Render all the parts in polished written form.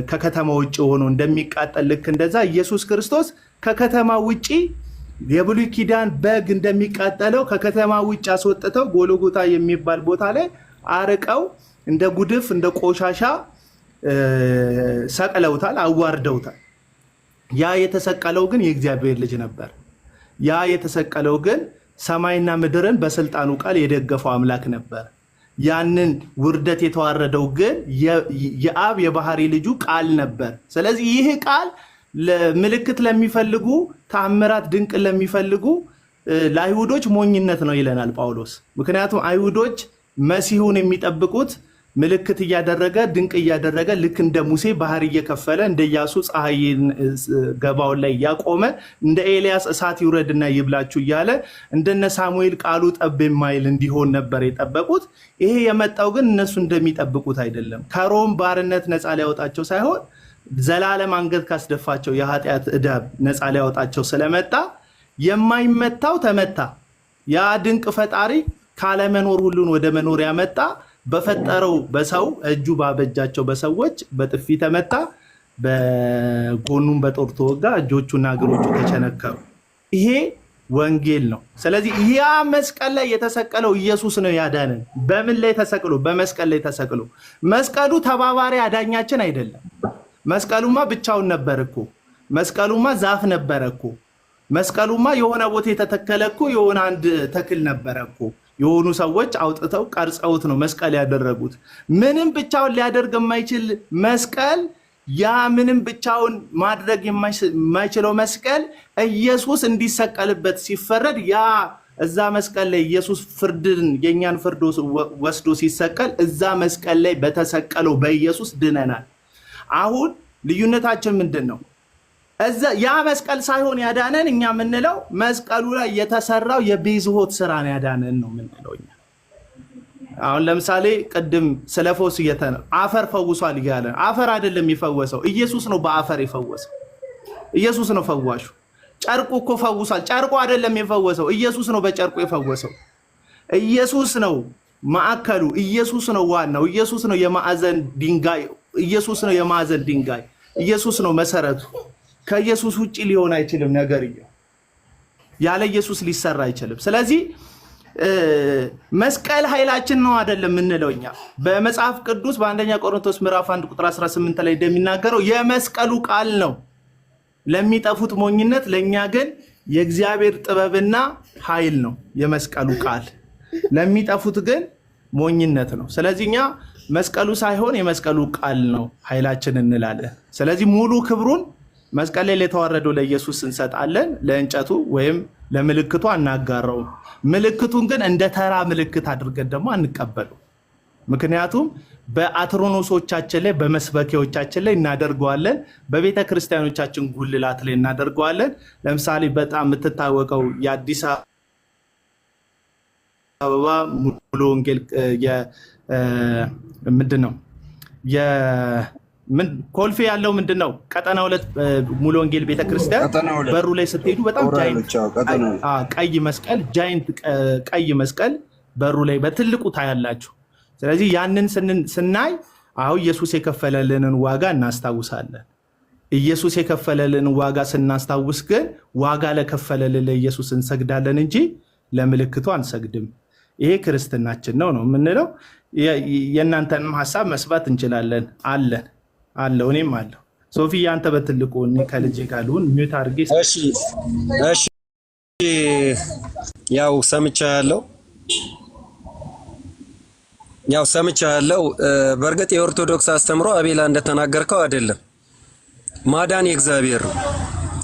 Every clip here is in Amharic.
ከከተማ ውጪ ሆኖ እንደሚቃጠል ልክ እንደዛ ኢየሱስ ክርስቶስ ከከተማ ውጪ የብሉይ ኪዳን በግ እንደሚቃጠለው ከከተማ ውጪ አስወጥተው ጎልጎታ የሚባል ቦታ ላይ አርቀው እንደ ጉድፍ እንደ ቆሻሻ ሰቅለውታል፣ አዋርደውታል። ያ የተሰቀለው ግን የእግዚአብሔር ልጅ ነበር። ያ የተሰቀለው ግን ሰማይና ምድርን በስልጣኑ ቃል የደገፈው አምላክ ነበር። ያንን ውርደት የተዋረደው ግን የአብ የባህሪ ልጁ ቃል ነበር። ስለዚህ ይህ ቃል ምልክት ለሚፈልጉ ተአምራት ድንቅ ለሚፈልጉ ለአይሁዶች ሞኝነት ነው ይለናል ጳውሎስ። ምክንያቱም አይሁዶች መሲሁን የሚጠብቁት ምልክት እያደረገ ድንቅ እያደረገ ልክ እንደ ሙሴ ባህር እየከፈለ እንደ ኢያሱ ፀሐይ ገባውን ላይ እያቆመ እንደ ኤልያስ እሳት ይውረድና ይብላችሁ እያለ እንደነ ሳሙኤል ቃሉ ጠብ የማይል እንዲሆን ነበር የጠበቁት። ይሄ የመጣው ግን እነሱ እንደሚጠብቁት አይደለም። ከሮም ባርነት ነፃ ሊያወጣቸው ሳይሆን ዘላለም አንገት ካስደፋቸው የኃጢአት ዕዳ ነፃ ሊያወጣቸው ስለመጣ የማይመታው ተመታ። ያ ድንቅ ፈጣሪ ካለመኖር ሁሉን ወደ መኖር ያመጣ በፈጠረው በሰው እጁ ባበጃቸው በሰዎች በጥፊ ተመታ፣ በጎኑም በጦር ተወጋ፣ እጆቹና እግሮቹ ተቸነከሩ። ይሄ ወንጌል ነው። ስለዚህ ያ መስቀል ላይ የተሰቀለው ኢየሱስ ነው ያዳነን። በምን ላይ ተሰቅሎ? በመስቀል ላይ ተሰቅሎ። መስቀሉ ተባባሪ አዳኛችን አይደለም። መስቀሉማ ብቻውን ነበር እኮ። መስቀሉማ ዛፍ ነበረ እኮ። መስቀሉማ የሆነ ቦታ የተተከለ እኮ የሆነ አንድ ተክል ነበረ እኮ። የሆኑ ሰዎች አውጥተው ቀርጸውት ነው መስቀል ያደረጉት። ምንም ብቻውን ሊያደርግ የማይችል መስቀል፣ ያ ምንም ብቻውን ማድረግ የማይችለው መስቀል ኢየሱስ እንዲሰቀልበት ሲፈረድ፣ ያ እዛ መስቀል ላይ ኢየሱስ ፍርድን የኛን ፍርድ ወስዶ ሲሰቀል እዛ መስቀል ላይ በተሰቀለው በኢየሱስ ድነናል። አሁን ልዩነታችን ምንድን ነው? ያ መስቀል ሳይሆን ያዳነን እኛ የምንለው መስቀሉ ላይ የተሰራው የቤዝሆት ስራ ነው ያዳነን ነው የምንለው እኛ። አሁን ለምሳሌ ቅድም ስለ ፈውስ አፈር ፈውሷል እያለ፣ አፈር አይደለም የፈወሰው ኢየሱስ ነው። በአፈር የፈወሰው ኢየሱስ ነው ፈዋሹ። ጨርቁ እኮ ፈውሷል። ጨርቁ አይደለም የፈወሰው ኢየሱስ ነው። በጨርቁ የፈወሰው ኢየሱስ ነው። ማዕከሉ ኢየሱስ ነው። ዋናው ኢየሱስ ነው። የማዕዘን ድንጋይ ኢየሱስ ነው። የማዕዘን ድንጋይ ኢየሱስ ነው መሰረቱ። ከኢየሱስ ውጪ ሊሆን አይችልም ነገርየው። ያለ ኢየሱስ ሊሰራ አይችልም። ስለዚህ መስቀል ኃይላችን ነው አይደለም የምንለው እኛ። በመጽሐፍ ቅዱስ በአንደኛ ቆሮንቶስ ምዕራፍ 1 ቁጥር 18 ላይ እንደሚናገረው የመስቀሉ ቃል ነው ለሚጠፉት ሞኝነት፣ ለእኛ ግን የእግዚአብሔር ጥበብና ኃይል ነው። የመስቀሉ ቃል ለሚጠፉት ግን ሞኝነት ነው። ስለዚህ እኛ መስቀሉ ሳይሆን የመስቀሉ ቃል ነው ኃይላችን እንላለን። ስለዚህ ሙሉ ክብሩን መስቀል ላይ ለተዋረደው ለኢየሱስ እንሰጣለን። ለእንጨቱ ወይም ለምልክቱ አናጋራውም። ምልክቱን ግን እንደ ተራ ምልክት አድርገን ደግሞ አንቀበሉ። ምክንያቱም በአትሮኖሶቻችን ላይ በመስበኪያዎቻችን ላይ እናደርገዋለን። በቤተ ክርስቲያኖቻችን ጉልላት ላይ እናደርገዋለን። ለምሳሌ በጣም የምትታወቀው የአዲስ አበባ ሙሉ ወንጌል ምንድን ነው ኮልፌ ያለው ምንድን ነው? ቀጠና 2 ሙሉ ወንጌል ቤተክርስቲያን በሩ ላይ ስትሄዱ በጣም ቀይ መስቀል፣ ጃይንት ቀይ መስቀል በሩ ላይ በትልቁ ታያላችሁ። ስለዚህ ያንን ስናይ አሁን ኢየሱስ የከፈለልንን ዋጋ እናስታውሳለን። ኢየሱስ የከፈለልንን ዋጋ ስናስታውስ ግን ዋጋ ለከፈለልን ለኢየሱስ እንሰግዳለን እንጂ ለምልክቱ አንሰግድም። ይሄ ክርስትናችን ነው የምንለው። የእናንተንም ሀሳብ መስባት እንችላለን። አለው እኔም አለው። ሶፊ አንተ በትልቁ ከልጄ ጋር ልሁን ሚዩት አድርጌ። እሺ ያው ሰምቻለሁ። በእርግጥ የኦርቶዶክስ አስተምሮ አቤላ እንደተናገርከው አይደለም። ማዳን የእግዚአብሔር ነው።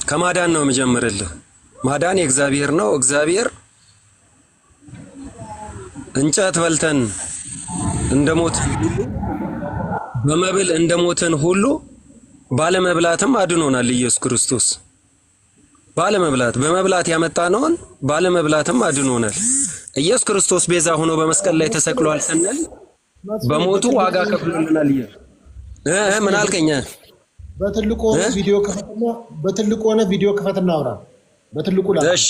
ከማዳን ነው የምጀምርልህ። ማዳን የእግዚአብሔር ነው። እግዚአብሔር እንጨት በልተን እንደሞት በመብል እንደሞተን ሁሉ ባለመብላትም አድኖናል ኢየሱስ ክርስቶስ። ባለመብላት በመብላት ያመጣነውን ባለመብላትም አድኖናል። ኢየሱስ ክርስቶስ ቤዛ ሆኖ በመስቀል ላይ ተሰቅሏል ስንል በሞቱ ዋጋ ከፍሎልናል። ምን አልከኝ? በትልቁ ሆነ ቪዲዮ ክፈትና አውራ። በትልቁ ላይ እሺ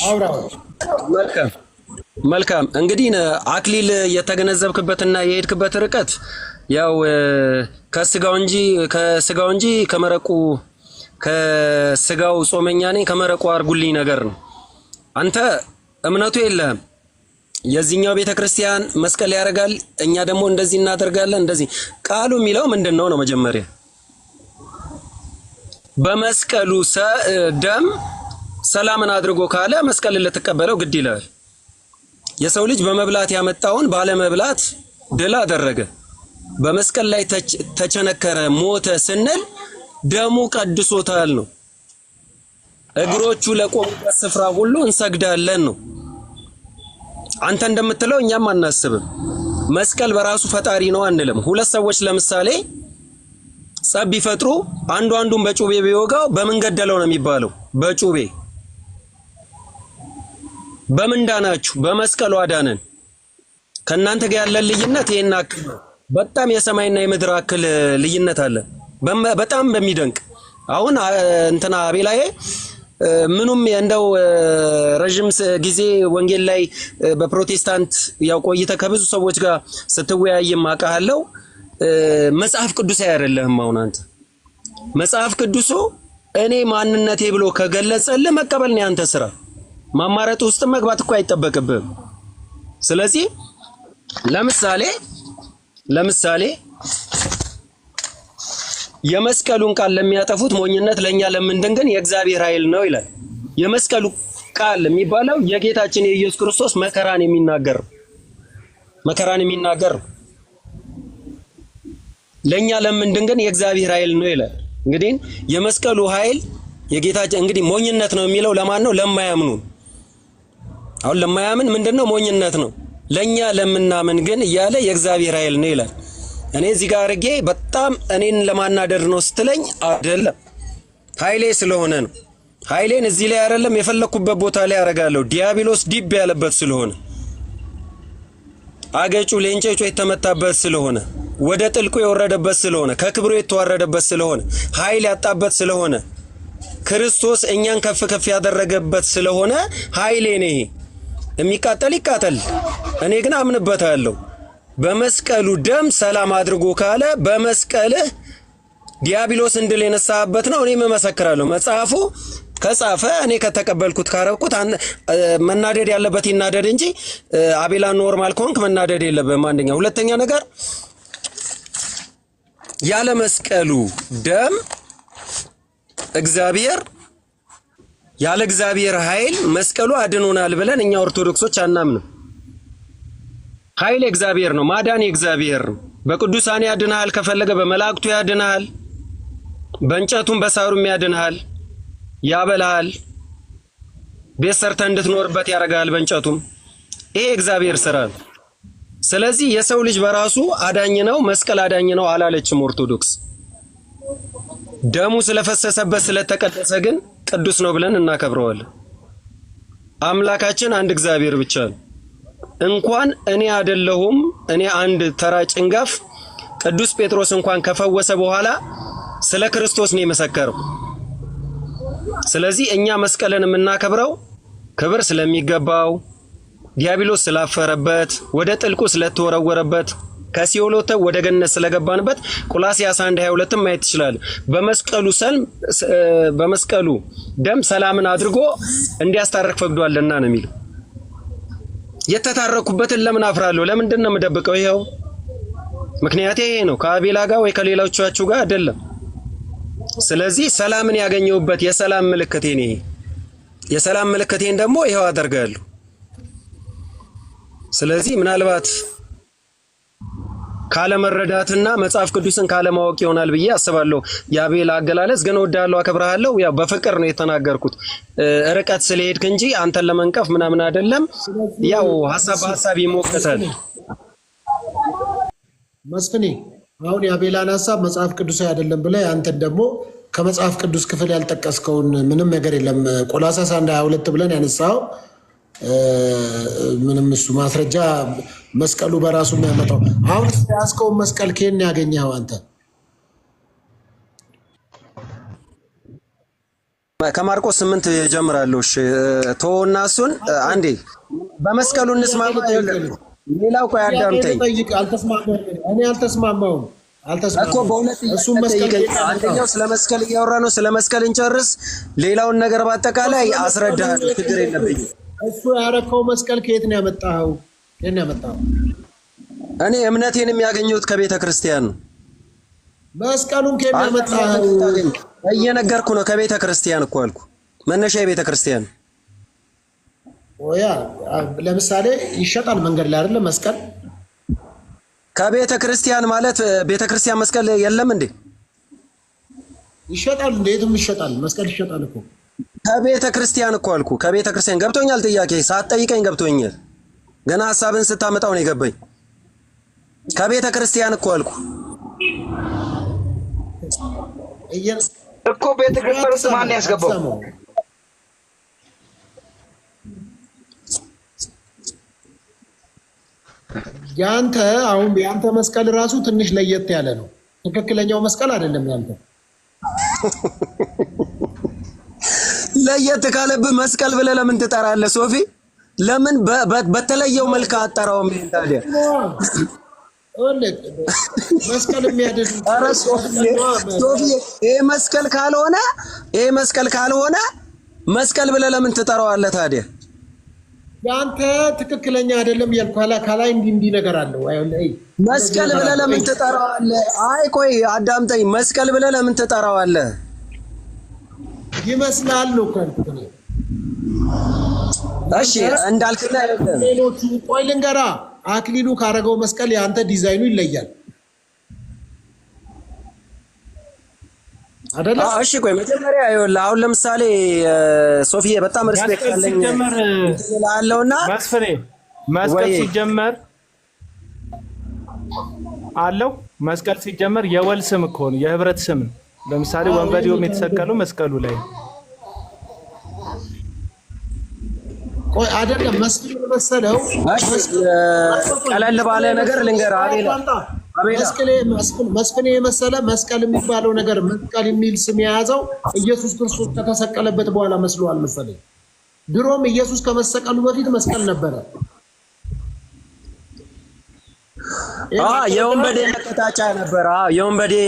አውራ መልካም መልካም። እንግዲህ አክሊል የተገነዘብክበትና የሄድክበት ርቀት ያው ከስጋው እንጂ ከስጋው ጾመኛ ነኝ ከመረቁ አርጉልኝ ነገር ነው። አንተ እምነቱ የለህም። የዚህኛው ቤተክርስቲያን መስቀል ያደርጋል፣ እኛ ደግሞ እንደዚህ እናደርጋለን። እንደዚህ ቃሉ የሚለው ምንድነው ነው? መጀመሪያ በመስቀሉ ደም ሰላምን አድርጎ ካለ መስቀልን ልትቀበለው ግድ ይላል። የሰው ልጅ በመብላት ያመጣውን ባለመብላት ድል አደረገ። በመስቀል ላይ ተቸነከረ፣ ሞተ ስንል ደሙ ቀድሶታል ነው። እግሮቹ ለቆሙበት ስፍራ ሁሉ እንሰግዳለን ነው። አንተ እንደምትለው እኛም አናስብም። መስቀል በራሱ ፈጣሪ ነው አንልም። ሁለት ሰዎች ለምሳሌ ጸብ ቢፈጥሩ አንዱን በጩቤ ቢወጋው በምን ገደለው ነው የሚባለው? በጩቤ። በምን ዳናችሁ? በመስቀሉ አዳነን። ከእናንተ ጋር ያለን ልዩነት ይሄን አክል ነው። በጣም የሰማይና የምድር አክል ልዩነት አለ። በጣም በሚደንቅ አሁን እንትና አቤላዬ ምኑም እንደው ረጅም ጊዜ ወንጌል ላይ በፕሮቴስታንት ያው ቆይተ ከብዙ ሰዎች ጋር ስትወያይም አውቃለሁ። መጽሐፍ ቅዱስ አይደለህም። አሁን አንተ መጽሐፍ ቅዱሱ እኔ ማንነቴ ብሎ ከገለጸልህ መቀበል ነው ያንተ ስራ። ማማረጥ ውስጥ መግባት እኮ አይጠበቅብህም። ስለዚህ ለምሳሌ የመስቀሉን ቃል ለሚያጠፉት ሞኝነት ለኛ ለምንድን ግን የእግዚአብሔር ኃይል ነው ይላል። የመስቀሉ ቃል የሚባለው የጌታችን የኢየሱስ ክርስቶስ መከራን የሚናገር ለኛ ለምንድን ግን የእግዚአብሔር ኃይል ነው ይላል። እንግዲህ የመስቀሉ ኃይል የጌታችን እንግዲህ ሞኝነት ነው የሚለው ለማን ነው? ለማያምኑ። አሁን ለማያምን ምንድነው? ሞኝነት ነው። ለኛ ለምናምን ግን እያለ የእግዚአብሔር ኃይል ነው ይላል። እኔ እዚህ ጋር አርጌ በጣም እኔን ለማናደር ነው ስትለኝ አይደለም፣ ኃይሌ ስለሆነ ነው። ኃይሌን እዚህ ላይ አይደለም የፈለኩበት ቦታ ላይ አረጋለሁ። ዲያብሎስ ዲብ ያለበት ስለሆነ፣ አገጩ ለእንጨጩ የተመታበት ስለሆነ፣ ወደ ጥልቁ የወረደበት ስለሆነ፣ ከክብሩ የተዋረደበት ስለሆነ፣ ኃይል ያጣበት ስለሆነ፣ ክርስቶስ እኛን ከፍ ከፍ ያደረገበት ስለሆነ ኃይሌ ነው። የሚቃጠል ይቃጠል፣ እኔ ግን አምንበታለሁ። በመስቀሉ ደም ሰላም አድርጎ ካለ በመስቀልህ ዲያብሎስ እንድል የነሳበት ነው። እኔ መመስክራለሁ። መጽሐፉ ከጻፈ እኔ ከተቀበልኩት ካረኩት መናደድ ያለበት ይናደድ እንጂ አቤላ ኖርማል ኮንክ መናደድ የለበትም። አንደኛ። ሁለተኛ ነገር ያለ መስቀሉ ደም ያለ እግዚአብሔር ኃይል መስቀሉ አድኖናል ብለን እኛ ኦርቶዶክሶች አናምንም። ኃይል እግዚአብሔር ነው። ማዳን እግዚአብሔር ነው። በቅዱሳን ያድናል፣ ከፈለገ በመላእክቱ ያድናል፣ በእንጨቱም በሳሩም ያድናል፣ ያበላል፣ ቤት ሰርተህ እንድትኖርበት ያደርጋል በእንጨቱም። ይሄ እግዚአብሔር ስራ ነው። ስለዚህ የሰው ልጅ በራሱ አዳኝ ነው፣ መስቀል አዳኝ ነው አላለችም ኦርቶዶክስ። ደሙ ስለፈሰሰበት ስለተቀደሰ ግን ቅዱስ ነው ብለን እናከብረዋለን። አምላካችን አንድ እግዚአብሔር ብቻ ነው። እንኳን እኔ አይደለሁም እኔ አንድ ተራ ጭንጋፍ ቅዱስ ጴጥሮስ እንኳን ከፈወሰ በኋላ ስለ ክርስቶስ ነው የመሰከረው። ስለዚህ እኛ መስቀልን የምናከብረው ክብር ስለሚገባው፣ ዲያብሎስ ስላፈረበት፣ ወደ ጥልቁ ስለተወረወረበት፣ ከሲኦል ወደ ገነት ስለገባንበት ቆላስይስ 1:22 ማየት ይችላል። በመስቀሉ ደም ሰላምን አድርጎ እንዲያስታርቅ ፈቅዷልና ነው የሚለው። የተታረኩበትን ለምን አፍራለሁ? ለምንድን ነው የምደብቀው? ይሄው ምክንያቴ ይሄ ነው። ከአቤላ ጋር ወይ ከሌሎቻችሁ ጋር አይደለም። ስለዚህ ሰላምን ያገኘሁበት የሰላም ምልክቴ ነው። ይሄ የሰላም ምልክቴን ደግሞ ይሄው አደርጋለሁ። ስለዚህ ምናልባት ካለመረዳትና መጽሐፍ ቅዱስን ካለማወቅ ይሆናል ብዬ አስባለሁ። የአቤላ አገላለጽ ግን እወዳለሁ፣ አከብራለሁ። ያው በፍቅር ነው የተናገርኩት፣ ርቀት ስለሄድክ እንጂ አንተን ለመንቀፍ ምናምን አይደለም። ያው ሐሳብ በሐሳብ ይሞቀታል። መስፍኔ አሁን የአቤላን ሐሳብ መጽሐፍ ቅዱሳዊ አይደለም ብለህ አንተን ደግሞ ከመጽሐፍ ቅዱስ ክፍል ያልጠቀስከውን ምንም ነገር የለም ቆላስይስ 1:22 ብለን ያነሳው ምንም እሱ ማስረጃ መስቀሉ በራሱ የሚያመጣው። አሁን ያስከውን መስቀል ከየት ነው ያገኘኸው አንተ? ከማርቆስ 8 ጀምራለሁ። እሺ ተወውና እሱን አንዴ በመስቀሉ እንስማማ። ሌላው ቆይ አዳምጠኝ። እኔ አልተስማማውም እኮ በእውነት አንደኛው ስለ መስቀል እያወራ ነው። ስለ መስቀል እንጨርስ። ሌላውን ነገር በአጠቃላይ አስረዳሃለሁ። ችግር የለብኝም። እሱ ያረከው መስቀል ከየት ነው ያመጣኸው? ከየት ነው ያመጣኸው? እኔ እምነቴን የሚያገኘሁት ከቤተ ክርስቲያን ነው። መስቀሉን ከየት ነው ያመጣኸው? እየነገርኩ ነው። ከቤተ ክርስቲያን እኮ አልኩ። መነሻ የቤተ ክርስቲያን ኦያ ለምሳሌ ይሸጣል መንገድ ላይ አይደለ? መስቀል ከቤተ ክርስቲያን ማለት ቤተ ክርስቲያን መስቀል የለም እንዴ? ይሸጣል። እንዴትም ይሸጣል። መስቀል ይሸጣል እኮ ከቤተ ክርስቲያን እኮ አልኩ። ከቤተ ክርስቲያን ገብቶኛል። ጥያቄ ሳትጠይቀኝ ገብቶኛል። ገና ሐሳብን ስታመጣው ነው የገባኝ። ከቤተ ክርስቲያን እኮ አልኩ እኮ ቤተ ክርስቲያን ውስጥ ማን ያስገባው? ያንተ አሁን ያንተ መስቀል ራሱ ትንሽ ለየት ያለ ነው። ትክክለኛው መስቀል አይደለም ያንተ። ለየት ካለብህ መስቀል ብለህ ለምን ትጠራለህ? ሶፊ ለምን በተለየው መልክ አጠራውም? ታዲያ መስቀል የሚያድን ኧረ ሶፊ ይሄ መስቀል ካልሆነ መስቀል ብለህ ለምን ትጠራዋለህ ታዲያ? ያንተ ትክክለኛ አይደለም ያልኩ ከላይ እንዲህ ነገር አለው። መስቀል ብለህ ለምን ትጠራዋለህ? አይ ቆይ አዳምጠኝ። መስቀል ብለህ ለምን ትጠራዋለህ? ይመስላል ነው ካልኩት ነው። እሺ እንዳልክና ሌሎቹ ቆይ ልንገራ፣ አክሊሉ ካረገው መስቀል ያንተ ዲዛይኑ ይለያል አይደለ? እሺ ቆይ መጀመሪያ ይኸውልህ፣ አሁን ለምሳሌ ሶፊዬ በጣም ሪስፔክት አለኝ አለውና መስቀል ሲጀመር አለው። መስቀል ሲጀመር የወል ስም እኮ ነው፣ የህብረት ስም። ለምሳሌ ወንበዴውም የተሰቀለው መስቀሉ ላይ ቆይ አይደለም። መስቀል መሰለው ቀለል ባለ ነገር ልንገርህ መስቀል የመሰለ መስቀል የሚባለው ነገር መስቀል የሚል ስም የያዘው ኢየሱስ ክርስቶስ ከተሰቀለበት በኋላ መስሏል መሰለኝ። ድሮም ኢየሱስ ከመሰቀሉ በፊት መስቀል ነበረ። የወንበዴ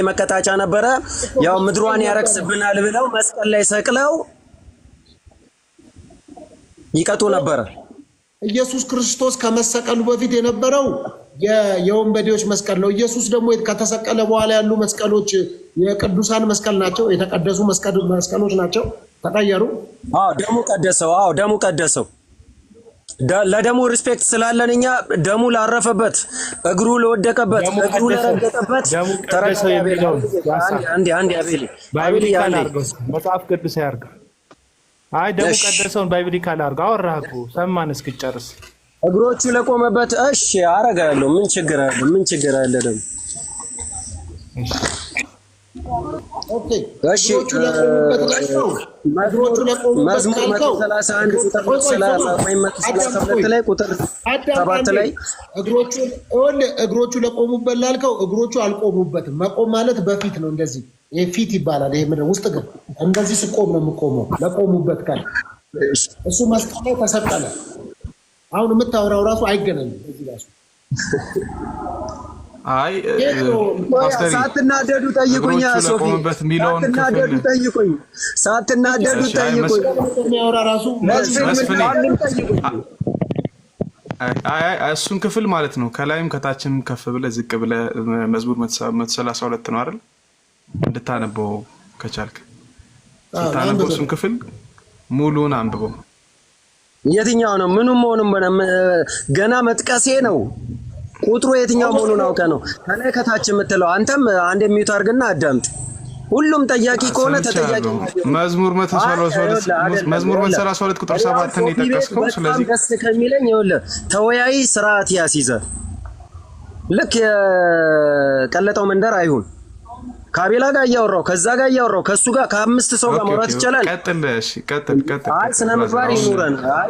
መቀጣጫ ነበረ። ያው ምድሯን ያረክስብናል ብለው መስቀል ላይ ሰቅለው ይቀጡ ነበረ። ኢየሱስ ክርስቶስ ከመሰቀሉ በፊት የነበረው የወንበዴዎች መስቀል ነው። ኢየሱስ ደግሞ ከተሰቀለ በኋላ ያሉ መስቀሎች የቅዱሳን መስቀል ናቸው፣ የተቀደሱ መስቀሎች ናቸው። ተቀየሩ። ደሙ ቀደሰው። ለደሙ ሪስፔክት ስላለን እኛ ደሙ ላረፈበት፣ እግሩ ለወደቀበት፣ እግሩ ለረገጠበት ተረሰው የሚለው አንዴ አቤል መጽሐፍ ቅዱስ ያርጋ። አይ ደሙ ቀደሰውን ባይብሊካል አድርገው አወራህ እኮ ሰማን እስክጨርስ። እግሮቹ ለቆመበት እሺ አረጋለሁ። ምን ችግር አለ ደግሞ? ኦኬ እሺ መዝሙር 131 ቁጥር 30 ወይም 132 ላይ ቁጥር 7 ላይ እግሮቹ ለቆሙበት ላልከው እግሮቹ አልቆሙበትም። መቆም ማለት በፊት ነው። እንደዚህ ይሄ ፊት ይባላል። ይሄ ምንድነው? ውስጥ ግን እንደዚህ ስቆም ነው የምቆመው። ለቆሙበት ካል እሱ መስቀል ላይ ተሰቀለ። አሁን የምታወራው ራሱ አይገናኝም። እዚህ ራሱ አይ ሳትናደዱ ጠይቁኝ። ሶፊ ሳትናደዱ ጠይቁኝ። የሚያወራ ራሱ እሱን ክፍል ማለት ነው። ከላይም ከታችም ከፍ ብለህ ዝቅ ብለህ መዝሙር 132 ነው አይደል? እንድታነበው ከቻልክ ስታነበው እሱን ክፍል ሙሉውን አንብበው። የትኛው ነው? ምኑም ገና መጥቀሴ ነው። ቁጥሩ የትኛው መሆኑን አውቀህ ነው ከላይ ከታች የምትለው። አንተም አንድ የሚዩት አድርግና አዳምጥ። ሁሉም ጠያቂ ከሆነ ተጠያቂ። መዝሙር 132 ቁጥር 7 ነው የጠቀስከው። ስለዚህ ደስ ከሚለኝ ይኸውልህ ተወያይ ስርዓት ያስይዘህ። ልክ የቀለጠው መንደር አይሁን። ካቤላ ጋር እያወራሁ ከዛ ጋር እያወራሁ ከሱ ጋር ከአምስት ሰው ጋር ማውራት ይቻላል። ቀጥል። አይ ስነ ምግባር ይኑረን። አይ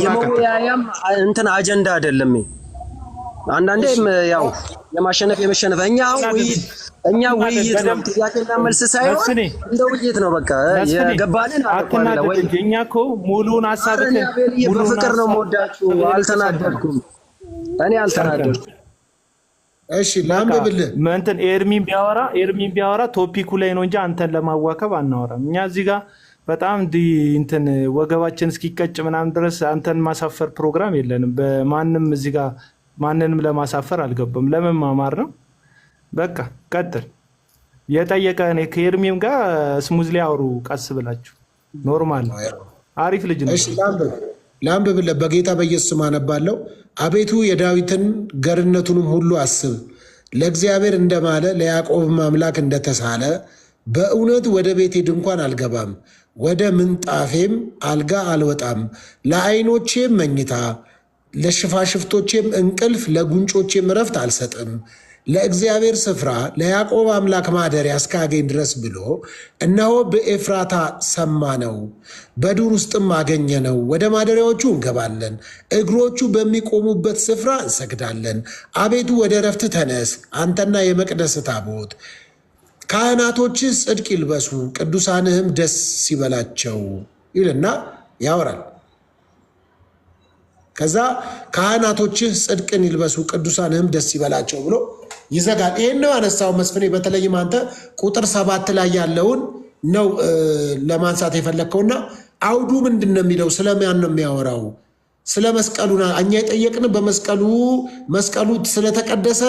የመወያያም እንትን አጀንዳ አይደለም። አንዳንዴም ያው የማሸነፍ የመሸነፍ እኛ ውይይት ነው፣ ጥያቄና መልስ ሳይሆን እንደ ውይይት ነው። በቃ የገባንን ወይ እኛ እኮ ሙሉውን ሐሳብን በፍቅር ነው የምወዳችሁ። አልተናደድኩም፣ እኔ አልተናደድኩም። እሺ ላምብልህ እንትን ኤርሚን ቢያወራ ቶፒኩ ላይ ነው እንጂ አንተን ለማዋከብ አናወራም። እኛ እዚህ ጋር በጣም እንትን ወገባችን እስኪቀጭ ምናምን ድረስ አንተን ማሳፈር ፕሮግራም የለንም። በማንም እዚህ ጋር ማንንም ለማሳፈር አልገባም። ለመማማር ነው። በቃ ቀጥል። የጠየቀ እኔ ከኤርሚም ጋር ስሙዝሊ አውሩ፣ ቀስ ብላችሁ ኖርማል። አሪፍ ልጅ ነው። እሺ ላምብልህ በጌታ በኢየሱስ ስም አነባለሁ። አቤቱ የዳዊትን ገርነቱንም ሁሉ አስብ። ለእግዚአብሔር እንደማለ ለያዕቆብም አምላክ እንደተሳለ በእውነት ወደ ቤቴ ድንኳን አልገባም፣ ወደ ምንጣፌም አልጋ አልወጣም። ለዓይኖቼም መኝታ፣ ለሽፋሽፍቶቼም እንቅልፍ፣ ለጉንጮቼም እረፍት አልሰጥም። ለእግዚአብሔር ስፍራ ለያዕቆብ አምላክ ማደሪያ እስካገኝ ድረስ ብሎ እነሆ በኤፍራታ ሰማነው፣ በዱር ውስጥም አገኘነው። ወደ ማደሪያዎቹ እንገባለን፣ እግሮቹ በሚቆሙበት ስፍራ እንሰግዳለን። አቤቱ ወደ እረፍት ተነስ፣ አንተና የመቅደስ ታቦት። ካህናቶችህ ጽድቅ ይልበሱ፣ ቅዱሳንህም ደስ ይበላቸው ይልና ያወራል። ከዛ ካህናቶችህ ጽድቅን ይልበሱ ቅዱሳንህም ደስ ይበላቸው ብሎ ይዘጋል። ይሄን ነው ያነሳው መስፍኔ። በተለይም አንተ ቁጥር 7 ላይ ያለውን ነው ለማንሳት የፈለግከውና አውዱ ምንድን ነው የሚለው? ስለማን ነው የሚያወራው? ስለ መስቀሉ እኛ የጠየቅን መስቀሉ ስለተቀደሰ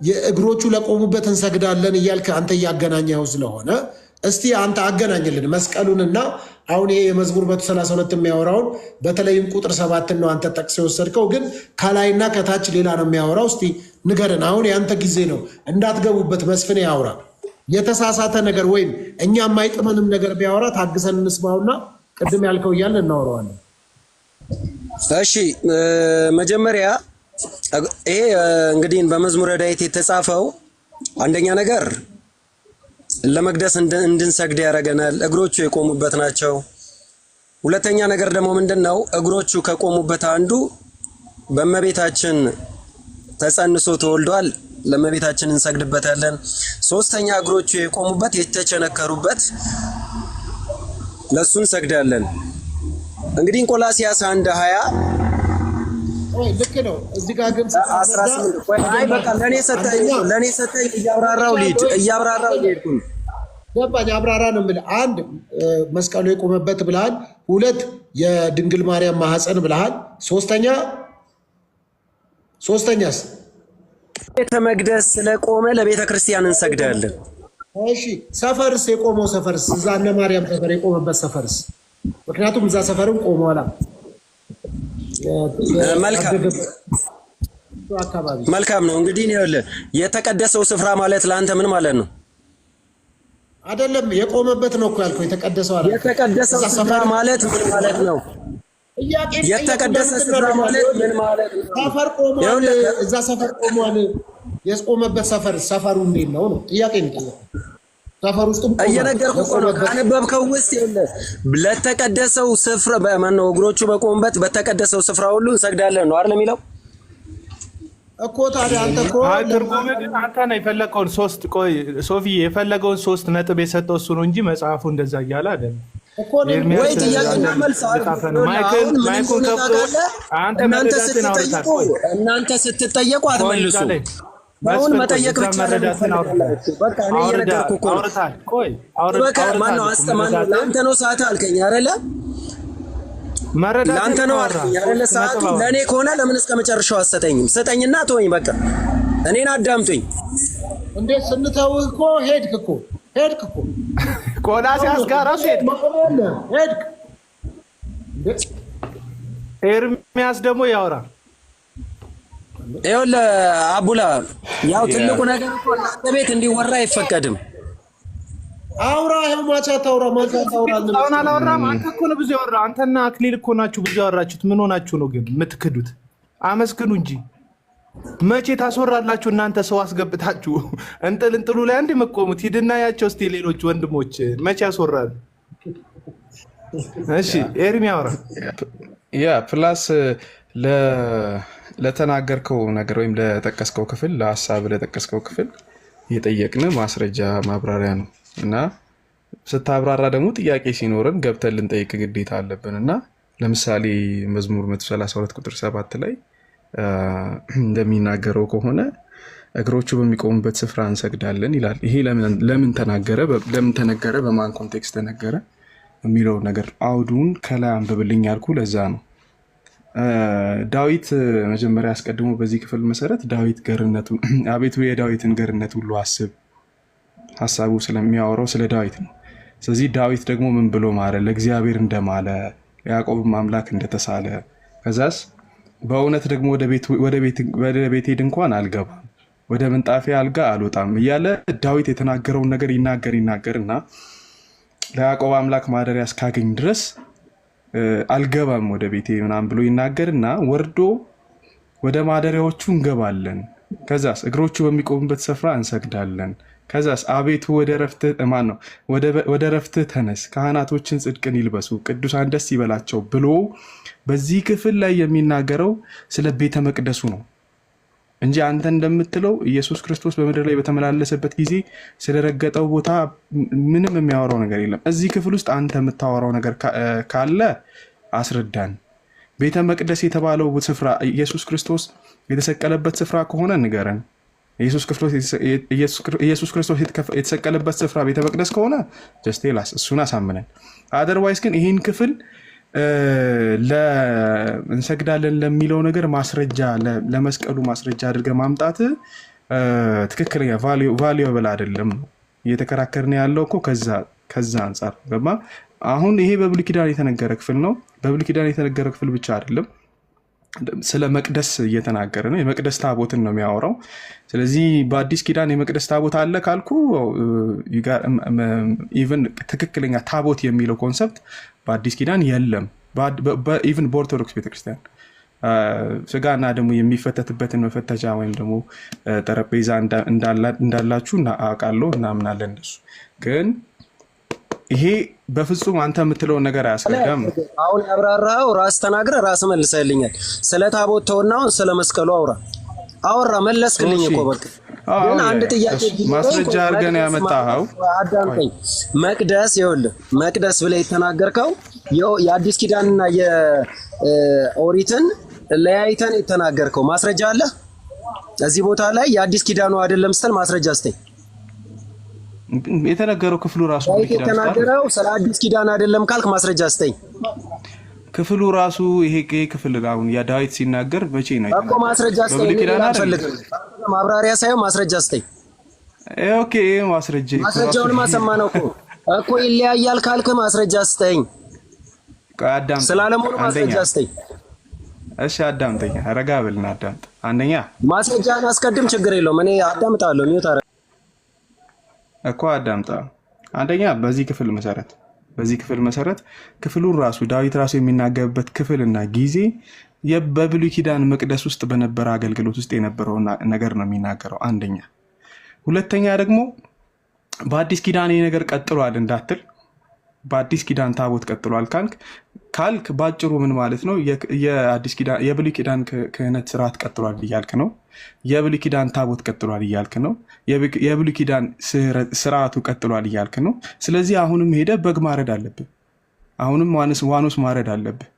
የእግሮቹ ለቆሙበት እንሰግዳለን እያልክ አንተ እያገናኘው ስለሆነ እስቲ አንተ አገናኝልን መስቀሉንና አሁን ይሄ የመዝሙር 132 የሚያወራውን በተለይም ቁጥር 7 ነው አንተ ጠቅሰህ የወሰድከው፣ ግን ከላይና ከታች ሌላ ነው የሚያወራው። እስቲ ንገረን። አሁን ያንተ ጊዜ ነው፣ እንዳትገቡበት። መስፍን ያውራ። የተሳሳተ ነገር ወይም እኛ የማይጥመንም ነገር ቢያወራ ታግሰን እንስማውና ቅድም ያልከው እያልን እናወራዋለን። እሺ መጀመሪያ ይሄ እንግዲህ በመዝሙረ ዳዊት የተጻፈው አንደኛ ነገር ለመቅደስ እንድንሰግድ ያደርገናል። እግሮቹ የቆሙበት ናቸው። ሁለተኛ ነገር ደግሞ ምንድነው? እግሮቹ ከቆሙበት አንዱ በእመቤታችን ተጸንሶ ተወልዷል። ለእመቤታችን እንሰግድበታለን። ሶስተኛ እግሮቹ የቆሙበት የተቸነከሩበት ለሱ እንሰግዳለን። እንግዲህ ቆላስይስ 1:20 ልክ ነው። እዚህ ጋር ግን 18 አይ በቃ ለኔ ሰጠኝ እያብራራው ልሂድ ገባኝ። አብራራ ነው የምልህ። አንድ መስቀሉ የቆመበት ብለሃል። ሁለት የድንግል ማርያም ማህፀን ብለሃል። ሶስተኛስ ቤተ መቅደስ ስለቆመ ለቤተ ክርስቲያን እንሰግዳለን። እሺ ሰፈርስ? የቆመው ሰፈርስ? እዛ እነ ማርያም ሰፈር የቆመበት ሰፈርስ? ምክንያቱም እዛ ሰፈርም ቆመዋላ። መልካም ነው። እንግዲህ የተቀደሰው ስፍራ ማለት ለአንተ ምን ማለት ነው? አይደለም የቆመበት ነው እኮ ያልከው። የተቀደሰው አይደል? የተቀደሰው ስፍራ ማለት ምን ማለት ነው? የተቀደሰ ስፍራ ማለት ምን ማለት ነው? ሰፈር ቆሟል። እዛ ሰፈር ቆሟል። የቆመበት ሰፈሩ እንዴት ነው ነው ጥያቄ ነው። ሰፈር ውስጥም እየነገርኩህ እኮ ነው። ካነበብከው ውስጥ ለተቀደሰው ስፍራ በማነው እግሮቹ በቆሙበት በተቀደሰው ስፍራ ሁሉ እንሰግዳለን ነው አይደል የሚለው እኮ። ታዲያ አንተ እኮ ትርጉም ግን አንተ ነው የፈለከውን ሶፊ የፈለገውን 3 ነጥብ የሰጠው እሱ ነው እንጂ መጽሐፉ እንደዛ እያለ አይደለም እኮ። ወይ ጥያቄና መልስ ማይኩን ከፍቶ እናንተ ስትጠየቁ አትመልሱ። አሁን መጠየቅ ብቻ ነው። በቃ እኔ እየነገርኩህ እኮ ነው። በቃ ማነው አስተማነው? ለአንተ ነው ሰዓት አልከኝ አይደለ? ለአንተ ነው አልከኝ አይደለ? ሰዓቱ ለእኔ ከሆነ ለምን እስከ መጨረሻው አትሰጠኝም? ስጠኝና ተወኝ። በቃ እኔን አዳምጡኝ። እንዴት ስንተውህ እኮ ሄድክ እኮ ቆላስይስ ጋር ራሱ ሄድክ። ኤርሚያስ ደግሞ ያወራ። ይኸውልህ አቡላ፣ ያው ትልቁ ነገር እኮ እናንተ ቤት እንዲወራ አይፈቀድም። አውራ ማቻ ታውራ አሁን አላወራም። አንተ እኮ ነው ብዙ ያወራ። አንተና አክሊል እኮ ናችሁ ብዙ ያወራችሁት። ምን ሆናችሁ ነው ግን የምትክዱት? አመስግኑ እንጂ መቼ ታስወራላችሁ እናንተ? ሰው አስገብታችሁ እንጥሉ ላይ አንድ መቆሙት። ሂድና ያቸው እስቲ ሌሎች ወንድሞች መቼ ያስወራሉ? እሺ ኤርሚ ያወራ። ፕላስ ለተናገርከው ነገር ወይም ለጠቀስከው ክፍል ለሐሳብ ለጠቀስከው ክፍል የጠየቅን ማስረጃ ማብራሪያ ነው እና ስታብራራ ደግሞ ጥያቄ ሲኖረን ገብተን ልንጠይቅ ግዴታ አለብን እና ለምሳሌ መዝሙር 132 ቁጥር 7 ላይ እንደሚናገረው ከሆነ እግሮቹ በሚቆሙበት ስፍራ እንሰግዳለን ይላል። ይሄ ለምን ተነገረ በማን ኮንቴክስት ተነገረ የሚለው ነገር አውዱን ከላይ አንብብልኝ ያልኩ ለዛ ነው። ዳዊት መጀመሪያ አስቀድሞ በዚህ ክፍል መሰረት ዳዊት ገርነቱን አቤቱ የዳዊትን ገርነት ሁሉ አስብ ሐሳቡ ስለሚያወራው ስለ ዳዊት ነው። ስለዚህ ዳዊት ደግሞ ምን ብሎ ማለ? ለእግዚአብሔር እንደማለ ያዕቆብም አምላክ እንደተሳለ ከዛስ በእውነት ደግሞ ወደ ቤቴ ድንኳን አልገባም ወደ ምንጣፌ አልጋ አልወጣም እያለ ዳዊት የተናገረውን ነገር ይናገርና ለያዕቆብ አምላክ ማደሪያ እስካገኝ ድረስ አልገባም ወደ ቤቴ ምናምን ብሎ ይናገርና ወርዶ ወደ ማደሪያዎቹ እንገባለን። ከዛስ እግሮቹ በሚቆሙበት ስፍራ እንሰግዳለን። ከዛስ አቤቱ ወደ ረፍትህ ተነስ፣ ካህናቶችን ጽድቅን ይልበሱ፣ ቅዱሳን ደስ ይበላቸው ብሎ በዚህ ክፍል ላይ የሚናገረው ስለ ቤተ መቅደሱ ነው እንጂ አንተ እንደምትለው ኢየሱስ ክርስቶስ በምድር ላይ በተመላለሰበት ጊዜ ስለረገጠው ቦታ ምንም የሚያወራው ነገር የለም። እዚህ ክፍል ውስጥ አንተ የምታወራው ነገር ካለ አስረዳን። ቤተ መቅደስ የተባለው ስፍራ ኢየሱስ ክርስቶስ የተሰቀለበት ስፍራ ከሆነ ንገረን። ኢየሱስ ክርስቶስ የተሰቀለበት ስፍራ ቤተ መቅደስ ከሆነ ጀስቴላስ እሱን አሳምነን። አደርዋይስ ግን ይህን ክፍል እንሰግዳለን ለሚለው ነገር ማስረጃ ለመስቀሉ ማስረጃ አድርገ ማምጣት ትክክለኛ ቫልዩብል አይደለም ነው እየተከራከርን ያለው እኮ ከዛ አንጻር ገባ። አሁን ይሄ በብሉይ ኪዳን የተነገረ ክፍል ነው። በብሉይ ኪዳን የተነገረ ክፍል ብቻ አይደለም፣ ስለ መቅደስ እየተናገረ ነው። የመቅደስ ታቦትን ነው የሚያወራው። ስለዚህ በአዲስ ኪዳን የመቅደስ ታቦት አለ ካልኩ ኢቨን ትክክለኛ ታቦት የሚለው ኮንሰፕት በአዲስ ኪዳን የለም። ኢቨን በኦርቶዶክስ ቤተክርስቲያን ስጋና ደግሞ የሚፈተትበትን መፈተቻ ወይም ደግሞ ጠረጴዛ እንዳላችሁ አውቃለሁ፣ እናምናለን። እነሱ ግን ይሄ በፍጹም አንተ የምትለውን ነገር አያስረዳም። አሁን ያብራራው ራስ ተናግረ ራስ መልሰልኛል። ስለ ታቦት ተውናውን ስለ መስቀሉ አወራ መለስክልኝ እኮ በቃ። ግን አንድ ጥያቄ ማስረጃ አድርገን ያመጣኸው አዳምጠኝ። መቅደስ ይኸውልህ መቅደስ ብለህ የተናገርከው የአዲስ ኪዳንና የኦሪትን ለያይተን የተናገርከው ማስረጃ አለ እዚህ ቦታ ላይ? የአዲስ ኪዳኑ አይደለም ስትል ማስረጃ አስተኝ። የተነገረው ክፍሉ ራሱ የተናገረው ስለ አዲስ ኪዳን አይደለም ካልክ ማስረጃ አስተኝ። ክፍሉ ራሱ ይሄ ክፍል አሁን ዳዊት ሲናገር መቼ ነው እኮ ማስረጃ አስተኝ? ማብራሪያ ሳይሆን ማስረጃ አስተኝ። ኦኬ ማስረጃውን ማሰማ ነው እኮ ይለያያል ካልክ ማስረጃ አስተኝ። ስላለመሆኑ ማስረጃ አስተኝ። እሺ አዳምጠኝ፣ ረጋ ብልና አዳምጥ። አንደኛ ማስረጃን አስቀድም፣ ችግር የለውም እኔ አዳምጣለሁ። ሚውት አረ እኮ አዳምጣ። አንደኛ በዚህ ክፍል መሰረት ክፍሉን ራሱ ዳዊት ራሱ የሚናገርበት ክፍልና ጊዜ በብሉይ ኪዳን መቅደስ ውስጥ በነበረ አገልግሎት ውስጥ የነበረው ነገር ነው የሚናገረው። አንደኛ። ሁለተኛ ደግሞ በአዲስ ኪዳን ይሄ ነገር ቀጥሏል እንዳትል፣ በአዲስ ኪዳን ታቦት ቀጥሏል ካልክ ባጭሩ ምን ማለት ነው? የብሉይ ኪዳን ክህነት ስርዓት ቀጥሏል እያልክ ነው። የብሉይ ኪዳን ታቦት ቀጥሏል እያልክ ነው። የብሉይ ኪዳን ስርዓቱ ቀጥሏል እያልክ ነው። ስለዚህ አሁንም ሄደ በግ ማረድ አለብህ። አሁንም ዋኖስ ማረድ አለብህ።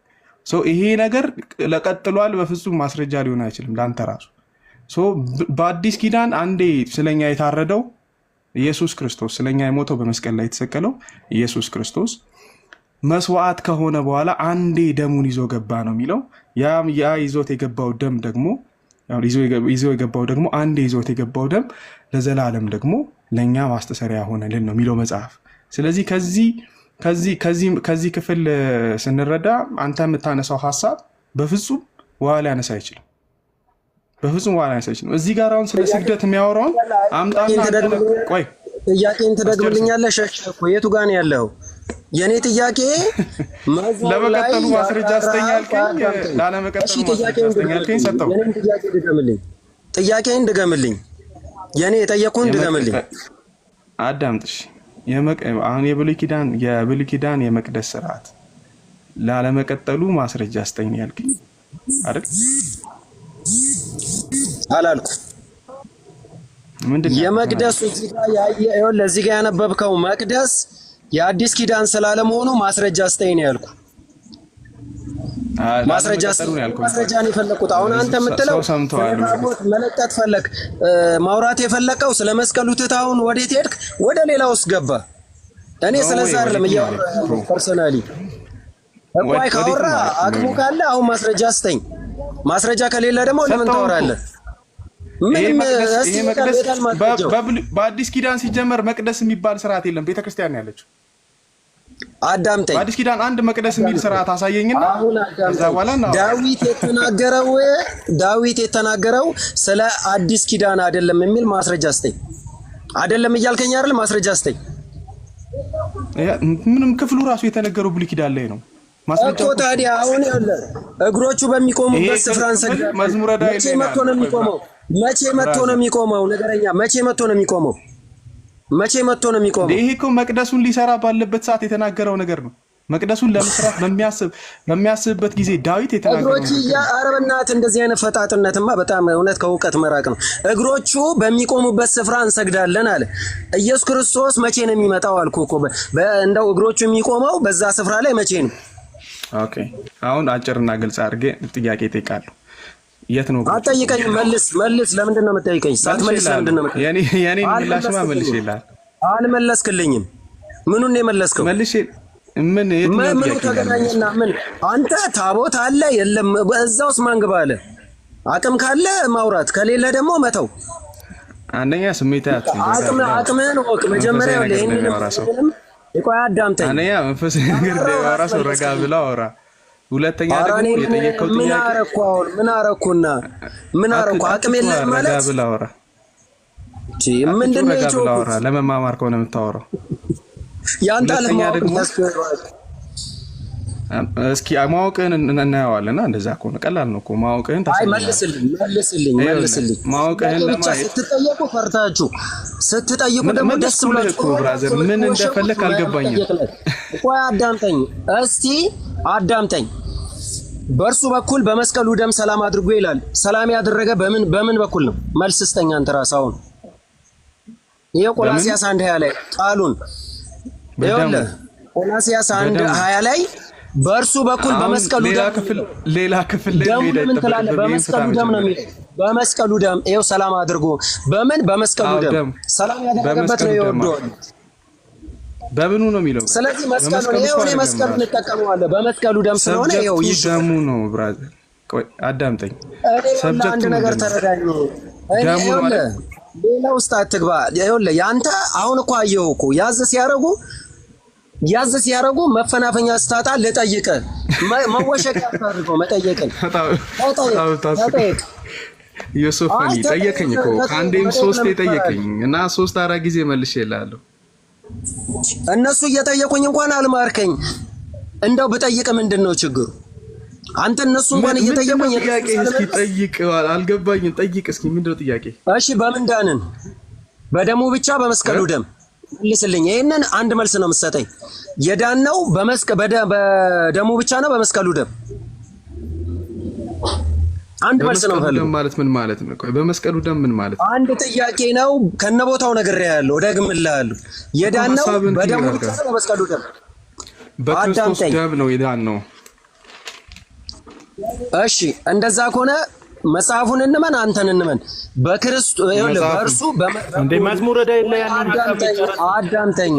ይሄ ነገር ለቀጥሏል በፍጹም ማስረጃ ሊሆን አይችልም ለአንተ ራሱ። በአዲስ ኪዳን አንዴ ስለኛ የታረደው ኢየሱስ ክርስቶስ፣ ስለኛ የሞተው በመስቀል ላይ የተሰቀለው ኢየሱስ ክርስቶስ መስዋዕት ከሆነ በኋላ አንዴ ደሙን ይዞ ገባ ነው የሚለው። ያ ይዞት የገባው ደም ደግሞ አንዴ ይዞት የገባው ደም ለዘላለም ደግሞ ለእኛ ማስተሰሪያ ሆነልን ነው የሚለው መጽሐፍ። ስለዚህ ከዚህ ክፍል ስንረዳ አንተ የምታነሳው ሀሳብ በፍጹም ውሃ ሊያነሳ አይችልም። እዚህ ጋር አሁን ስለ ስግደት የሚያወራውን አምጣና ቆይ ጥያቄን ትደግምልኛለህ? የቱ ጋር ነው ያለው? የኔ ጥያቄ ለመቀጠሉ ማስረጃ አስተኛልከኝ፣ ላለመቀጠሉ ማስረጃ አስተኛልከኝ ሰጠው። ጥያቄን ድገምልኝ። የኔ የጠየቁን ድገምልኝ። አዳምጥሽ። አሁን የብሉይ ኪዳን የመቅደስ ስርዓት ላለመቀጠሉ ማስረጃ አስተኛልከኝ አይደል? አላልኩ። ምንድነው የመቅደሱ እዚህ ጋር ያየው ለዚህ ጋር ያነበብከው መቅደስ የአዲስ ኪዳን ስላለመሆኑ ማስረጃ ስጠኝ ነው ያልኩ። ማስረጃ ነው የፈለኩት። አሁን አንተ የምትለው መለጠጥ ፈለክ ማውራት የፈለከው ስለ መስቀሉ ትታውን ወዴት ሄድክ? ወደ ሌላ ውስጥ ገባ። እኔ ስለዛ አይደለም ያው ፐርሰናሊ እቆይ ካወራ አቅሙ ካለ አሁን ማስረጃ ስጠኝ። ማስረጃ ከሌለ ደግሞ ለምን ታወራለህ? በአዲስ ኪዳን ሲጀመር መቅደስ የሚባል ስርዓት የለም። ቤተክርስቲያን ነው ያለችው። አዳምጠኝ። በአዲስ ኪዳን አንድ መቅደስ የሚል ስርዓት አሳየኝና ከዛ በኋላ ነው ዳዊት የተናገረው ስለ አዲስ ኪዳን አይደለም የሚል ማስረጃ ስጠኝ። አይደለም እያልከኝ አይደል? ማስረጃ ስጠኝ። ምንም ክፍሉ ራሱ የተነገረው ብሉይ ኪዳን ላይ ነው። እኮ ታዲያ አሁን ያለ እግሮቹ በሚቆሙበት ስፍራ እንሰግዳለን። መዝሙረ ዳዊት መቼ መጥቶ ነው የሚቆመው? መቼ መጥቶ ነው የሚቆመው? ነገረኛ መቼ መጥቶ ነው የሚቆመው? መቼ መጥቶ ነው የሚቆመው? ይሄ እኮ መቅደሱን ሊሰራ ባለበት ሰዓት የተናገረው ነገር ነው። መቅደሱን ለመስራት በሚያስብበት ጊዜ ዳዊት የተናገረው እግሮቹ ያረብናት እንደዚህ አይነት ፈጣጥነትማ በጣም እውነት ከእውቀት መራቅ ነው። እግሮቹ በሚቆሙበት ስፍራ እንሰግዳለን አለ ኢየሱስ ክርስቶስ። መቼ ነው የሚመጣው አልኩ እኮ። እንደው እግሮቹ የሚቆመው በዛ ስፍራ ላይ መቼ ነው? ኦኬ አሁን አጭርና ግልጽ አድርጌ ጥያቄ እጠይቃለሁ። የት ነው? አትጠይቀኝ፣ መልስ። ለምንድን ነው የምትጠይቀኝ? ሳትመልስ ለምንድን ነው የምትጠይቀኝ? የኔ ምላሽማ መልሽ ይላል። አልመለስክልኝም። ምኑን ነው የመለስከው? መልሽ ምን ተገናኘና ምን አንተ ታቦት አለ የለም እዛውስ ማን ግባ አለ? አቅም ካለ ማውራት ከሌለ ደግሞ መተው። አንደኛ ስሜታት አቅምህን ወቅ መጀመሪያ ለይሄን ይቆይ አዳምጠኝ። አንደኛ መንፈሳዊ ነገር ደባራ ሰው ረጋ ብላ አወራ። ሁለተኛ ደግሞ የጠየቀው ጥያቄ ምን አረኩ አቅም የለም ማለት ረጋ ብላ አወራ። ምንድነው የጮኸው? ለመማማር ከሆነ የምታወራው ያንተ ለማወቅ እስኪ ማወቅህን እናየዋለና እንደዛ ከሆነ ቀላል ነው እኮ ማወቅህን መልስልኝ። ማወቅህን ለማየት ስትጠየቁ ፈርታችሁ ስትጠይቁ ደግሞ ደስ ብሏችሁ እኮ ብራዘር ምን እንደፈለክ አልገባኝም። ቆይ አዳምጠኝ። በእርሱ በኩል በመስቀሉ ደም ሰላም አድርጎ ይላል። ሰላም ያደረገ በምን በኩል ነው? መልስ ስጠኝ አንተ ራስህ። አሁን ይሄ ቆላስይስ 1:20 ላይ ቃሉን ይኸውልህ ቆላስይስ 1:20 ላይ በእርሱ በኩል በመስቀሉ ደም ሌላ ክፍል ላይ በመስቀሉ ደም ነው የሚለው። በመስቀሉ ደም ይኸው ሰላም አድርጎ በመስቀሉ ደም ሰላም ያደረገበት ነው ይወደዋል። በምኑ ነው የሚለው? ስለዚህ መስቀሉ ይኸው እኔ መስቀሉን እንጠቀመዋለሁ በመስቀሉ ደም ስለሆነ ይኸው ደሙ ነው ብራዘር። ቆይ አዳምጠኝ። ሰብጀክቱ አንድ ነገር ተረዳኝ። ደሙ ማለት ሌላ ውስጥ አትግባ። ይኸውልህ ያንተ አሁን እኮ አየኸው እኮ ያዝ ሲያረጉ መፈናፈኛ ስታጣ ልጠይቅ መወሸቅ ያታርገው መጠየቅን ተጠይቅ። ዮሴፍ ጠየቀኝ እኮ ከአንዴም 3 ጠየቀኝ እና 3-4 ጊዜ መልሼልሃለሁ። እነሱ እየጠየቁኝ እንኳን አልማርከኝ። እንደው ብጠይቅ ምንድነው ችግሩ? አንተ እነሱ እንኳን እየጠየቁኝ ጥያቄ እስኪ ጠይቅ። አልገባኝም። ጠይቅ እስኪ ምንድነው ጥያቄ? እሺ በምን ዳንን? በደሙ ብቻ በመስቀሉ ደም መልስልኝ። ይሄንን አንድ መልስ ነው የምትሰጠኝ። የዳነው በደሙ ብቻ ነው በመስቀሉ ደም? አንድ መልስ ነው የምፈልገው። ማለት ምን ማለት ነው? ቆይ በመስቀሉ ደም ምን ማለት ነው? አንድ ጥያቄ ነው። ከነቦታው ነግሬሃለሁ፣ ደግምልሃለሁ። የዳነው በደሙ ብቻ ነው በመስቀሉ ደም? በክርስቶስ ደም ነው የዳነው። እሺ እንደዛ ከሆነ መጽሐፉን እንመን አንተን እንመን። በክርስቶስ በእርሱ እንደ መዝሙረ ዳዊት ላይ አዳምጠኝ።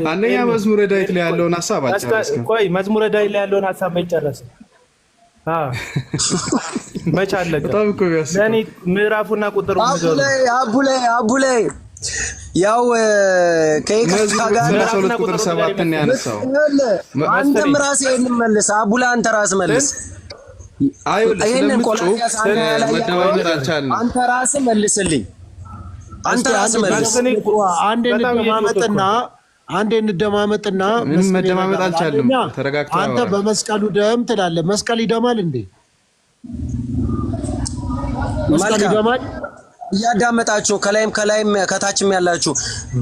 አንደኛ መዝሙረ ዳዊት ላይ ያለውን ሐሳብ አልጨረስክም። ቆይ መዝሙረ ዳዊት ላይ ያለውን ሐሳብ መጨረስ መች አለቀ? ለኔ ምዕራፉና ቁጥሩ አቡ ላይ ያው ከይቅርታ ጋር ምዕራፉና ቁጥር 7 ነው ያነሳው። አንተም ራስህ እንመልስ። አቡ ላይ አንተ ራስህ መልስ። ይሄንን ቆላስይስ አንተ ራስህ መልስልኝ። አንተ ራስህ መልስ። አንዴ እንደማመጥና ምን መደማመጥ አልቻለም። ተረጋግተህ አንተ በመስቀሉ ደም ትላለህ። መስቀል ይደማል እንዴ? መስቀል ይደማል? እያዳመጣችሁ ከላይም ከታችም ያላችሁ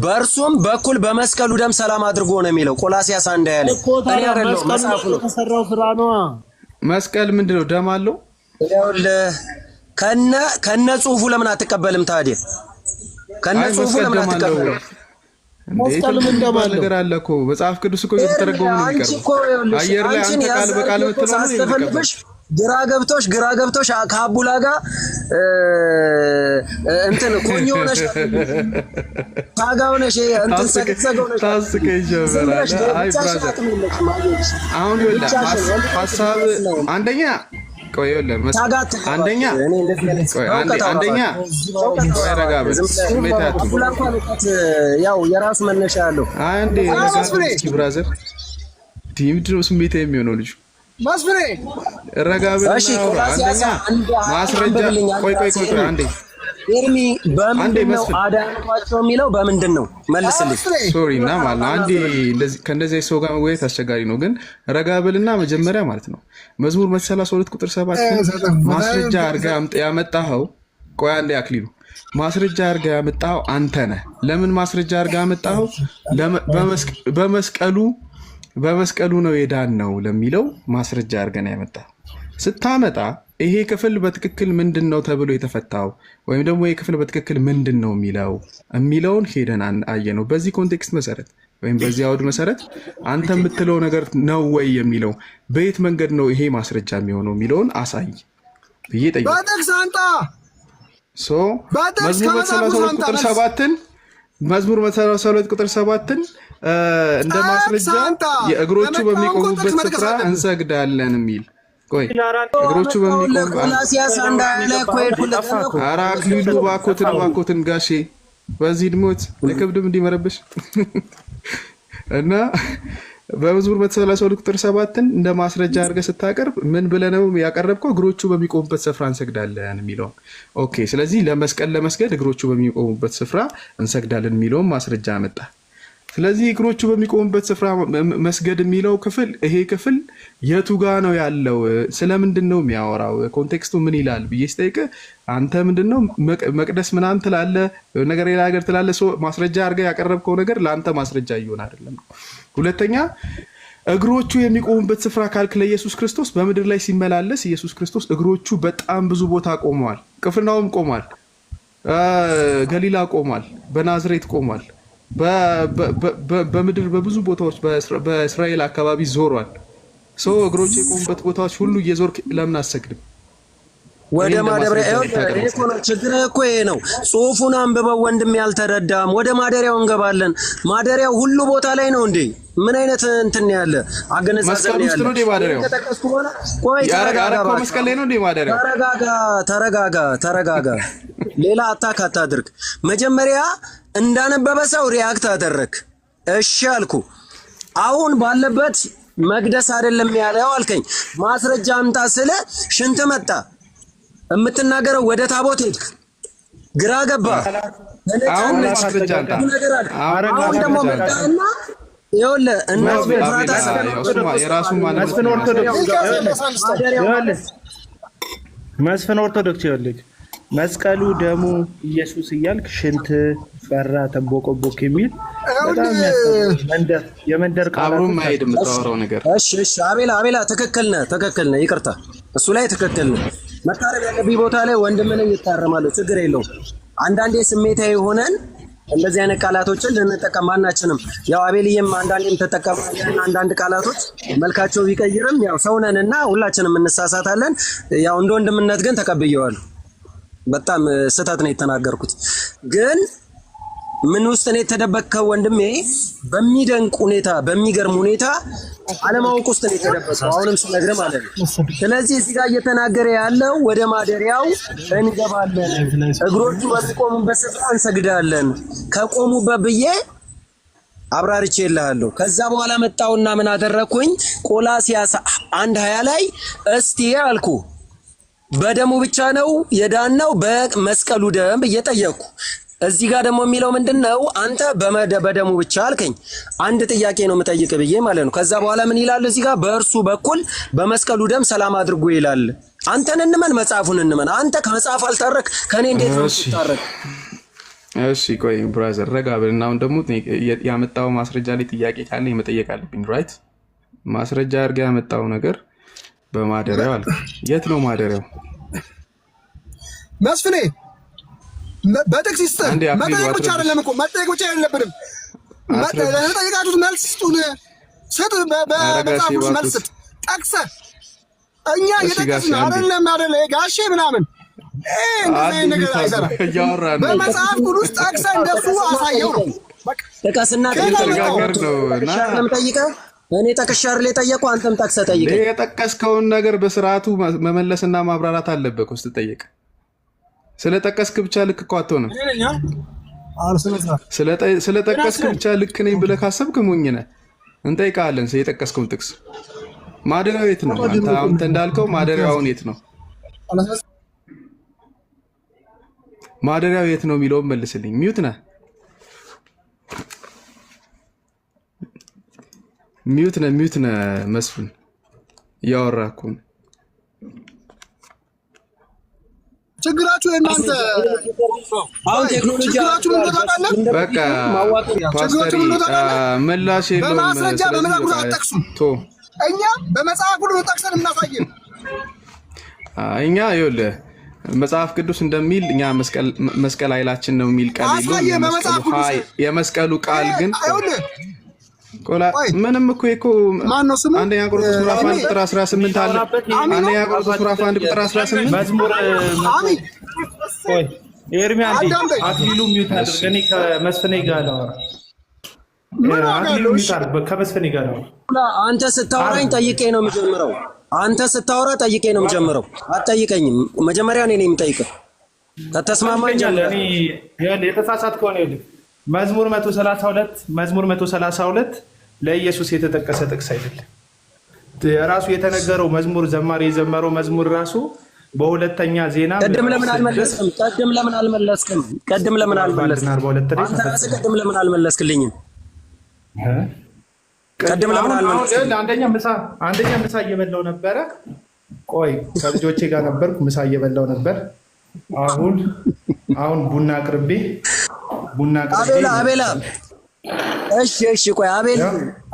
በእርሱም በኩል በመስቀሉ ደም ሰላም አድርጎ ነው የሚለው ቆላስይስ 1:20 ላይ። እኔ አይደለም መጽሐፉ ነው የተሰራው ስራ ነው። መስቀል ምንድነው? ደም አለው ከነ ጽሁፉ ለምን አትቀበልም ታዲያ? ከነ ጽሁፉ ለምን አትቀበልም? መስቀልም እንደማለት ነገር አለ እኮ መጽሐፍ ቅዱስ እኮ እየተተረጎመ ነው የሚቀርበው። አየር ላይ አንተ ቃል በቃል የምትለው ግራ ገብቶሽ ከአቡላ ጋር እንትን ኮኝ ሆነሽ ታጋውነሽ እንትን ሰግሰገውነሽ ታስቀኝ ጀመራል። አይ ብራዘር አሁን ይኸውልህ ሐሳብ አንደኛ ቆይ ይኸውልህ አንደኛ ያው የራሱ መነሻ ያለው አንዴ ብራዘር ምንድን ነው ስሜት የሚሆነው ልጁ መስፍኔ ረጋብና አንደኛ ማስረጃ ቆይ አንዴ ኤርሚ በምንድን ነው አዳነቷቸው የሚለው በምንድን ነው መልስልኝ። ሶሪ እና ማለት ነው አንዴ እንደዚህ ከእንደዚህ ሰው ጋር መወያየት አስቸጋሪ ነው፣ ግን ረጋብልና መጀመሪያ ማለት ነው መዝሙር 132 ቁጥር 7 ማስረጃ አድርገህ ያመጣኸው ቆይ አንዴ አክሊሉ ማስረጃ አድርገህ ያመጣኸው አንተ ነህ። ለምን ማስረጃ አድርገህ ያመጣኸው? በመስቀሉ ነው የዳን ነው ለሚለው ማስረጃ አድርገን ያመጣ ስታመጣ ይሄ ክፍል በትክክል ምንድን ነው ተብሎ የተፈታው ወይም ደግሞ ይሄ ክፍል በትክክል ምንድን ነው የሚለውን ሄደን አየ ነው። በዚህ ኮንቴክስት መሰረት ወይም በዚህ አውድ መሰረት አንተ የምትለው ነገር ነው ወይ የሚለው በየት መንገድ ነው ይሄ ማስረጃ የሚሆነው የሚለውን አሳይ ብዬ ጠየቅኩ። መዝሙር 132 ቁጥር 7ን እንደ ማስረጃ የእግሮቹ በሚቆሙበት ስፍራ እንሰግዳለን የሚል ቆይ እግሮቹ ኧረ አክሊሉ እባክዎትን ጋሼ በዚህ ድሞት ለክብድም እንዲመረብሽ እና በመዝሙር 132 ቁጥር 7ን እንደ ማስረጃ አድርገህ ስታቀርብ ምን ብለህ ነው ያቀረብከው? እግሮቹ በሚቆሙበት ስፍራ እንሰግዳለን የሚለው ኦኬ። ስለዚህ ለመስገድ እግሮቹ በሚቆሙበት ስፍራ እንሰግዳለን የሚለውን ማስረጃ አመጣ። ስለዚህ እግሮቹ በሚቆሙበት ስፍራ መስገድ የሚለው ክፍል ይሄ ክፍል የቱ ጋ ነው ያለው? ስለምንድን ነው የሚያወራው? ኮንቴክስቱ ምን ይላል ብዬ ስጠይቅህ አንተ ምንድን ነው መቅደስ ምናምን ትላለህ፣ ነገር ሌላ ነገር ትላለህ። ማስረጃ አድርገህ ያቀረብከው ነገር ለአንተ ማስረጃ እየሆን አይደለም። ሁለተኛ እግሮቹ የሚቆሙበት ስፍራ ካልክ ለኢየሱስ ክርስቶስ በምድር ላይ ሲመላለስ ኢየሱስ ክርስቶስ እግሮቹ በጣም ብዙ ቦታ ቆመዋል። ቅፍርናሆም ቆሟል፣ ገሊላ ቆሟል፣ በናዝሬት ቆሟል፣ በምድር በብዙ ቦታዎች በእስራኤል አካባቢ ዞሯል። ሰው እግሮቹ የቆሙበት ቦታዎች ሁሉ እየዞርክ ለምን አሰግድም? ወደ ማደሪያው ችግር እኮ ይሄ ነው። ጽሁፉን አንብበው ወንድም ያልተረዳም ወደ ማደሪያው እንገባለን። ማደሪያው ሁሉ ቦታ ላይ ነው እንዴ? ምን አይነት እንትን ያለ አገነዛዘብ መስቀል ውስጥ ነው እንዴ ማደሪያው? ቆይ መስቀል ላይ ነው እንዴ ማደሪያው? ተረጋጋ። ሌላ አታክ አታድርግ። መጀመሪያ እንዳነበበ ሰው ሪያክት አደረክ። እሺ አልኩ። አሁን ባለበት መቅደስ አይደለም ያለው አልከኝ። ማስረጃ አምጣ ስለ ሽንት መጣ የምትናገረው ወደ ታቦት ሄድክ፣ ግራ ገባ። አሁን ማስረጃ አምጣ። አሁን ደግሞ መጣና ይኸውልህ እነሱ ፍራታ መስፍን ኦርቶዶክስ ይኸውልህ መስቀሉ ደሙ ኢየሱስ እያልክ ሽንት ፈራ ተንቦቆቦክ የሚል በጣም የመንደር ቃሉም ማይድ የምታወራው ነገር። እሺ አቤላ ትክክል ነህ። ይቅርታ እሱ ላይ ትክክል ነህ። መታረም ያለብኝ ቦታ ላይ ወንድምን ይታረማሉ፣ ችግር የለውም። አንዳንዴ ስሜታዊ ሆነን እንደዚህ አይነት ቃላቶችን ልንጠቀም ማናችንም፣ ያው አቤልዬም አንዳንዴም ተጠቀማለን። አንዳንድ ቃላቶች መልካቸው ቢቀይርም ያው ሰው ነንና ሁላችንም እንሳሳታለን። ያው እንደ ወንድምነት ግን ተቀብየዋለሁ። በጣም ስህተት ነው የተናገርኩት፣ ግን ምን ውስጥ ነው የተደበከው ወንድሜ? በሚደንቅ ሁኔታ በሚገርም ሁኔታ አለማወቅ ውስጥ ነው የተደበከው። አሁንም ስነግርህ ማለት ነው። ስለዚህ እዚህ ጋር እየተናገረ ያለው ወደ ማደሪያው እንገባለን፣ እግሮቹ በሚቆሙበት ስፍራ እንሰግዳለን። ከቆሙበት ብዬ አብራርቼልሃለሁ። ከዛ በኋላ መጣውና ምን አደረኩኝ? ቆላስይስ 1:20 ላይ እስቲ አልኩ በደሙ ብቻ ነው የዳነው በመስቀሉ ደም እየጠየቁ። እዚህ ጋር ደግሞ የሚለው ምንድነው? አንተ በደሙ ብቻ አልከኝ። አንድ ጥያቄ ነው የምጠይቅ ብዬ ማለት ነው። ከዛ በኋላ ምን ይላል እዚህ ጋር? በእርሱ በኩል በመስቀሉ ደም ሰላም አድርጎ ይላል። አንተን እንመን መጽሐፉን እንመን። አንተ ከመጽሐፍ አልታረክ ከኔ እንዴት ነው ትታረክ? እሺ ቆይ ብራዘር ረጋ ብልና አሁን ደግሞ ያመጣው ማስረጃ ላይ ጥያቄ ካለ መጠየቅ አለብኝ። ራይት ማስረጃ አድርገህ ያመጣው ነገር በማደሪያው አለ። የት ነው ማደሪያው? መስፍኔ በጥቅስ ይስጥህ። መጠየቅ ብቻ አይደለም እኮ መጠየቅ ብቻ አይደለብንም። ለጠየቃችሁት መልስ ስጡን። ስጥ፣ በመጽሐፍ ቅዱስ መልስ ስጥ ጠቅሰህ። እኛ እየጠቀስን አይደለም ጋሼ ምናምን እንደዚህ ነገር አይሰራም። በመጽሐፍ ቅዱስ ጠቅሰህ እንደሱ አሳየው ነው ጥቀስና ተነጋገር ነው እና ጠይቀህ እኔ ጠቅሻር ላይ ጠየቀው አንተም ጠቅሰህ ጠይቀህ የጠቀስከውን ነገር በስርዓቱ መመለስና ማብራራት አለበት። ውስጥ ጠይቅ ስለጠቀስክ ብቻ ልክ እኮ አትሆንም። ስለጠቀስክ ብቻ ልክ ነኝ ብለህ ካሰብክ ሞኝ ነህ። እንጠይቃለን የጠቀስከውን ጥቅስ ማደሪያው የት ነው? አንተ እንዳልከው ማደሪያው የት ነው? ማደሪያው የት ነው የሚለውን መልስልኝ። ሚዩት ነህ ሚዩት ነህ መስፍን እያወራህ እኮ ነው። ችግራችሁ የእናንተ አሁን ቴክኖሎጂ በቃ ፓስተር ምላሽ የለውም። በማስረጃ በመዛጉ አጠቅሱም እኛ በመጽሐፍ ሁሉ ጠቅሰን እናሳየን። እኛ ይኸውልህ መጽሐፍ ቅዱስ እንደሚል እኛ መስቀል ኃይላችን ነው የሚል ቃል የለውም። የመስቀሉ ቃል ግን ምንም እኮ አንደኛ ቆሮንቶስ ምዕራፍ 1 ቁጥር 18 አለ። አንደኛ ቆሮንቶስ ምዕራፍ 1 ቁጥር 18 መዝሙር ኤርሚያ አክሊሉ ሚውት አድርግ። እኔ ከመስፍኔ ጋር ነው። አክሊሉ ሚውት አድርግ። ከመስፍኔ ጋር ነው። አንተ ስታወራኝ ጠይቄ ነው የምጀምረው። አንተ ስታወራ ጠይቄ ነው የምጀምረው። አትጠይቀኝም። መጀመሪያ እኔ ነኝ የምጠይቀው። ከተስማማኝ እኔ የተሳሳት ከሆነ ይልክ መዝሙር 132 ለኢየሱስ የተጠቀሰ ጥቅስ አይደለም። ራሱ የተነገረው መዝሙር ዘማሪ የዘመረው መዝሙር ራሱ በሁለተኛ ዜና ቀደም ለምን አልመለስክም? ቀደም ለምን አልመለስክልኝም? ቀደም ለምን አልመለስክም? አንደኛ ምሳ እየበላው ነበረ። ቆይ ከልጆቼ ጋር ነበርኩ፣ ምሳ እየበላው ነበር። አሁን ቡና አቅርቤ አቤላ እሺ ቆይ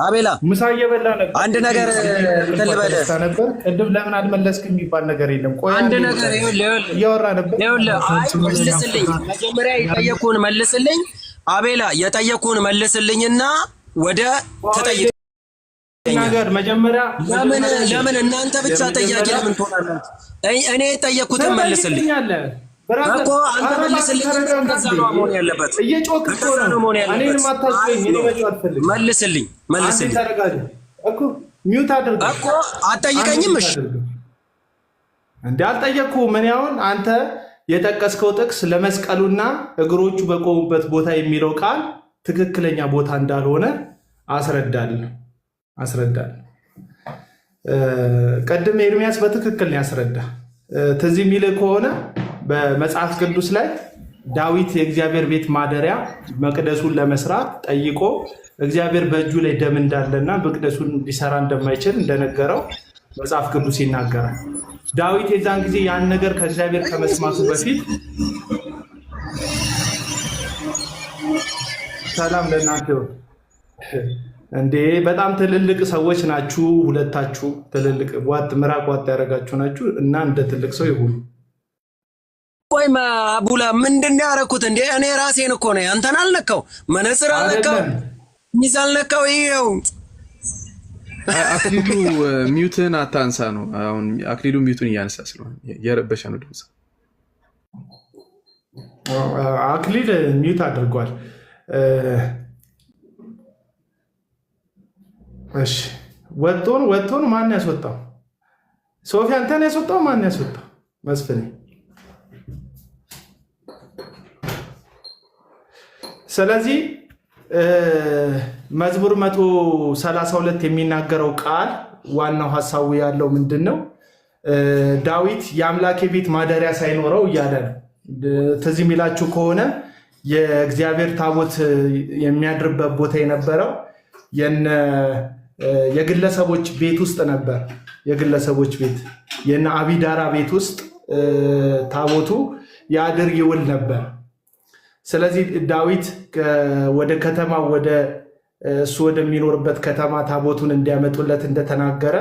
አቤላ ምሳ እየበላ ነበር። አንድ ነገር ተልበለ ነበር። ቅድም ለምን አልመለስክም የሚባል ነገር የለም። ቆይ አንድ ነገር እያወራ ነበር። መልስልኝ። መጀመሪያ የጠየቁን መልስልኝ። አቤላ የጠየቁን መልስልኝና ወደ ተጠይቅ ነገር መጀመሪያ ለምን እናንተ ብቻ ጠያቂ ለምን ትሆናላችሁ? እኔ የጠየቁትን መልስልኝ እኮ አንተ መልስልኝ። ከዛ ነው መሆን ያለበት። እየጮክ ነው እኔንም አታስበኝ። እኔ መጮህ አልፈልግም። መልስልኝ እኮ ሚውት አድርግ እኮ አትጠይቀኝም። እሺ እንዴ አልጠየቅኩህም። እኔ አሁን አንተ የጠቀስከው ጥቅስ ለመስቀሉና እግሮቹ በቆሙበት ቦታ የሚለው ቃል ትክክለኛ ቦታ እንዳልሆነ አስረዳለሁ። ቀድም ኤርሚያስ በትክክል ነው ያስረዳ። ትዝ የሚልህ ከሆነ በመጽሐፍ ቅዱስ ላይ ዳዊት የእግዚአብሔር ቤት ማደሪያ መቅደሱን ለመስራት ጠይቆ እግዚአብሔር በእጁ ላይ ደም እንዳለና መቅደሱን ሊሰራ እንደማይችል እንደነገረው መጽሐፍ ቅዱስ ይናገራል። ዳዊት የዛን ጊዜ ያን ነገር ከእግዚአብሔር ከመስማቱ በፊት ሰላም ለእናንተ እንዴ በጣም ትልልቅ ሰዎች ናችሁ ሁለታችሁ፣ ትልልቅ ምራቅ ዋጥ ያደረጋችሁ ናችሁ እና እንደ ትልቅ ሰው ይሁኑ። ቆይ አቡላ ምንድን ነው ያደረኩት እንዴ? እኔ ራሴን እኮ ነው። አንተን አልነካው፣ መነጽር አልነካው፣ ሚዝ አልነካው። ይሄው አክሊሉ ሚውትን አታንሳ ነው። አሁን አክሊሉ ሚውትን እያነሳ ስለሆነ የረበሻ ነው ድምፅ። አክሊል ሚውት አድርጓል። እሺ ወጥቶን ማን ያስወጣው? ሶፊ አንተን ያስወጣው? ማን ያስወጣው? መስፍኔ። ስለዚህ መዝሙር 132 የሚናገረው ቃል ዋናው ሀሳቡ ያለው ምንድን ነው? ዳዊት የአምላኬ ቤት ማደሪያ ሳይኖረው እያለ ነው። ትዝ የሚላችሁ ከሆነ የእግዚአብሔር ታቦት የሚያድርበት ቦታ የነበረው የግለሰቦች ቤት ውስጥ ነበር። የግለሰቦች ቤት የነ አቢዳራ ቤት ውስጥ ታቦቱ ያድር ይውል ነበር። ስለዚህ ዳዊት ወደ ከተማ እሱ ወደሚኖርበት ከተማ ታቦቱን እንዲያመጡለት እንደተናገረ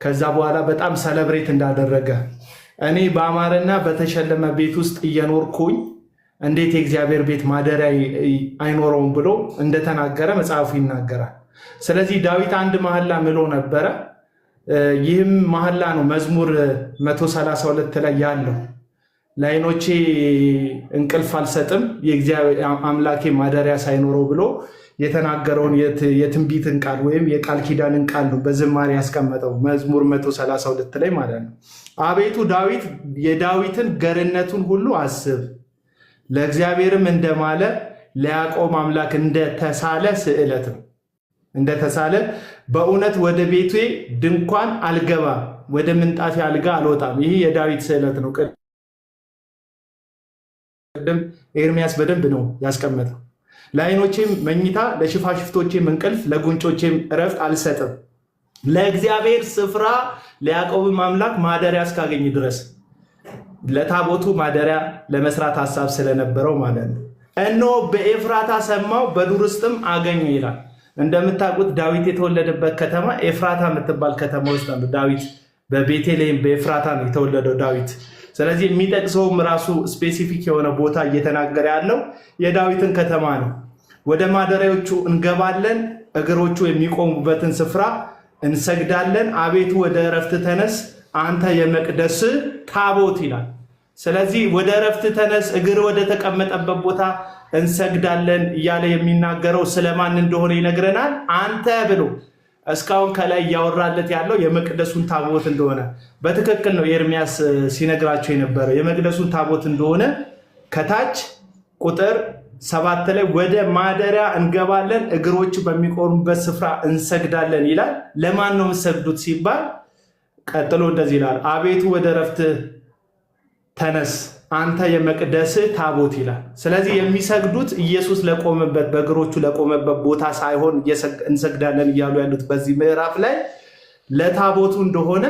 ከዛ በኋላ በጣም ሰለብሬት እንዳደረገ እኔ በአማረና በተሸለመ ቤት ውስጥ እየኖርኩኝ እንዴት የእግዚአብሔር ቤት ማደሪያ አይኖረውም ብሎ እንደተናገረ መጽሐፉ ይናገራል። ስለዚህ ዳዊት አንድ መሐላ ምሎ ነበረ። ይህም መሐላ ነው መዝሙር 132 ላይ ያለው ለዓይኖቼ እንቅልፍ አልሰጥም የእግዚአብሔር አምላኬ ማደሪያ ሳይኖረው ብሎ የተናገረውን የትንቢትን ቃል ወይም የቃል ኪዳንን ቃል ነው በዝማሬ ያስቀመጠው መዝሙር 132 ላይ ማለት ነው። አቤቱ ዳዊት የዳዊትን ገርነቱን ሁሉ አስብ፣ ለእግዚአብሔርም እንደማለ ለያዕቆብ አምላክ እንደተሳለ ስዕለት ነው። እንደተሳለ በእውነት ወደ ቤቴ ድንኳን አልገባም፣ ወደ ምንጣፌ አልጋ አልወጣም። ይህ የዳዊት ስዕለት ነው። ቅድም ኤርሚያስ በደንብ ነው ያስቀመጠው። ለዓይኖቼም መኝታ፣ ለሽፋሽፍቶቼም እንቅልፍ፣ ለጉንጮቼም እረፍት አልሰጥም፣ ለእግዚአብሔር ስፍራ ለያዕቆብም አምላክ ማደሪያ እስካገኝ ድረስ። ለታቦቱ ማደሪያ ለመስራት ሀሳብ ስለነበረው ማለት ነው። እነሆ በኤፍራታ ሰማው በዱር ውስጥም አገኘ ይላል። እንደምታውቁት ዳዊት የተወለደበት ከተማ ኤፍራታ የምትባል ከተማ ውስጥ ነው። ዳዊት በቤተልሔም በኤፍራታ ነው የተወለደው ዳዊት። ስለዚህ የሚጠቅሰውም ራሱ ስፔሲፊክ የሆነ ቦታ እየተናገረ ያለው የዳዊትን ከተማ ነው። ወደ ማደሪያዎቹ እንገባለን፣ እግሮቹ የሚቆሙበትን ስፍራ እንሰግዳለን። አቤቱ ወደ እረፍት ተነስ፣ አንተ የመቅደስ ታቦት ይላል። ስለዚህ ወደ እረፍት ተነስ፣ እግር ወደ ተቀመጠበት ቦታ እንሰግዳለን እያለ የሚናገረው ስለማን እንደሆነ ይነግረናል። አንተ ብሎ እስካሁን ከላይ እያወራለት ያለው የመቅደሱን ታቦት እንደሆነ በትክክል ነው ኤርሚያስ ሲነግራቸው የነበረው የመቅደሱን ታቦት እንደሆነ። ከታች ቁጥር 7 ላይ ወደ ማደሪያ እንገባለን፣ እግሮች በሚቆሙበት ስፍራ እንሰግዳለን ይላል። ለማን ነው የምትሰግዱት ሲባል ቀጥሎ እንደዚህ ይላል፣ አቤቱ ወደ እረፍት ተነስ አንተ የመቅደስ ታቦት ይላል። ስለዚህ የሚሰግዱት ኢየሱስ ለቆመበት በእግሮቹ ለቆመበት ቦታ ሳይሆን እንሰግዳለን እያሉ ያሉት በዚህ ምዕራፍ ላይ ለታቦቱ እንደሆነ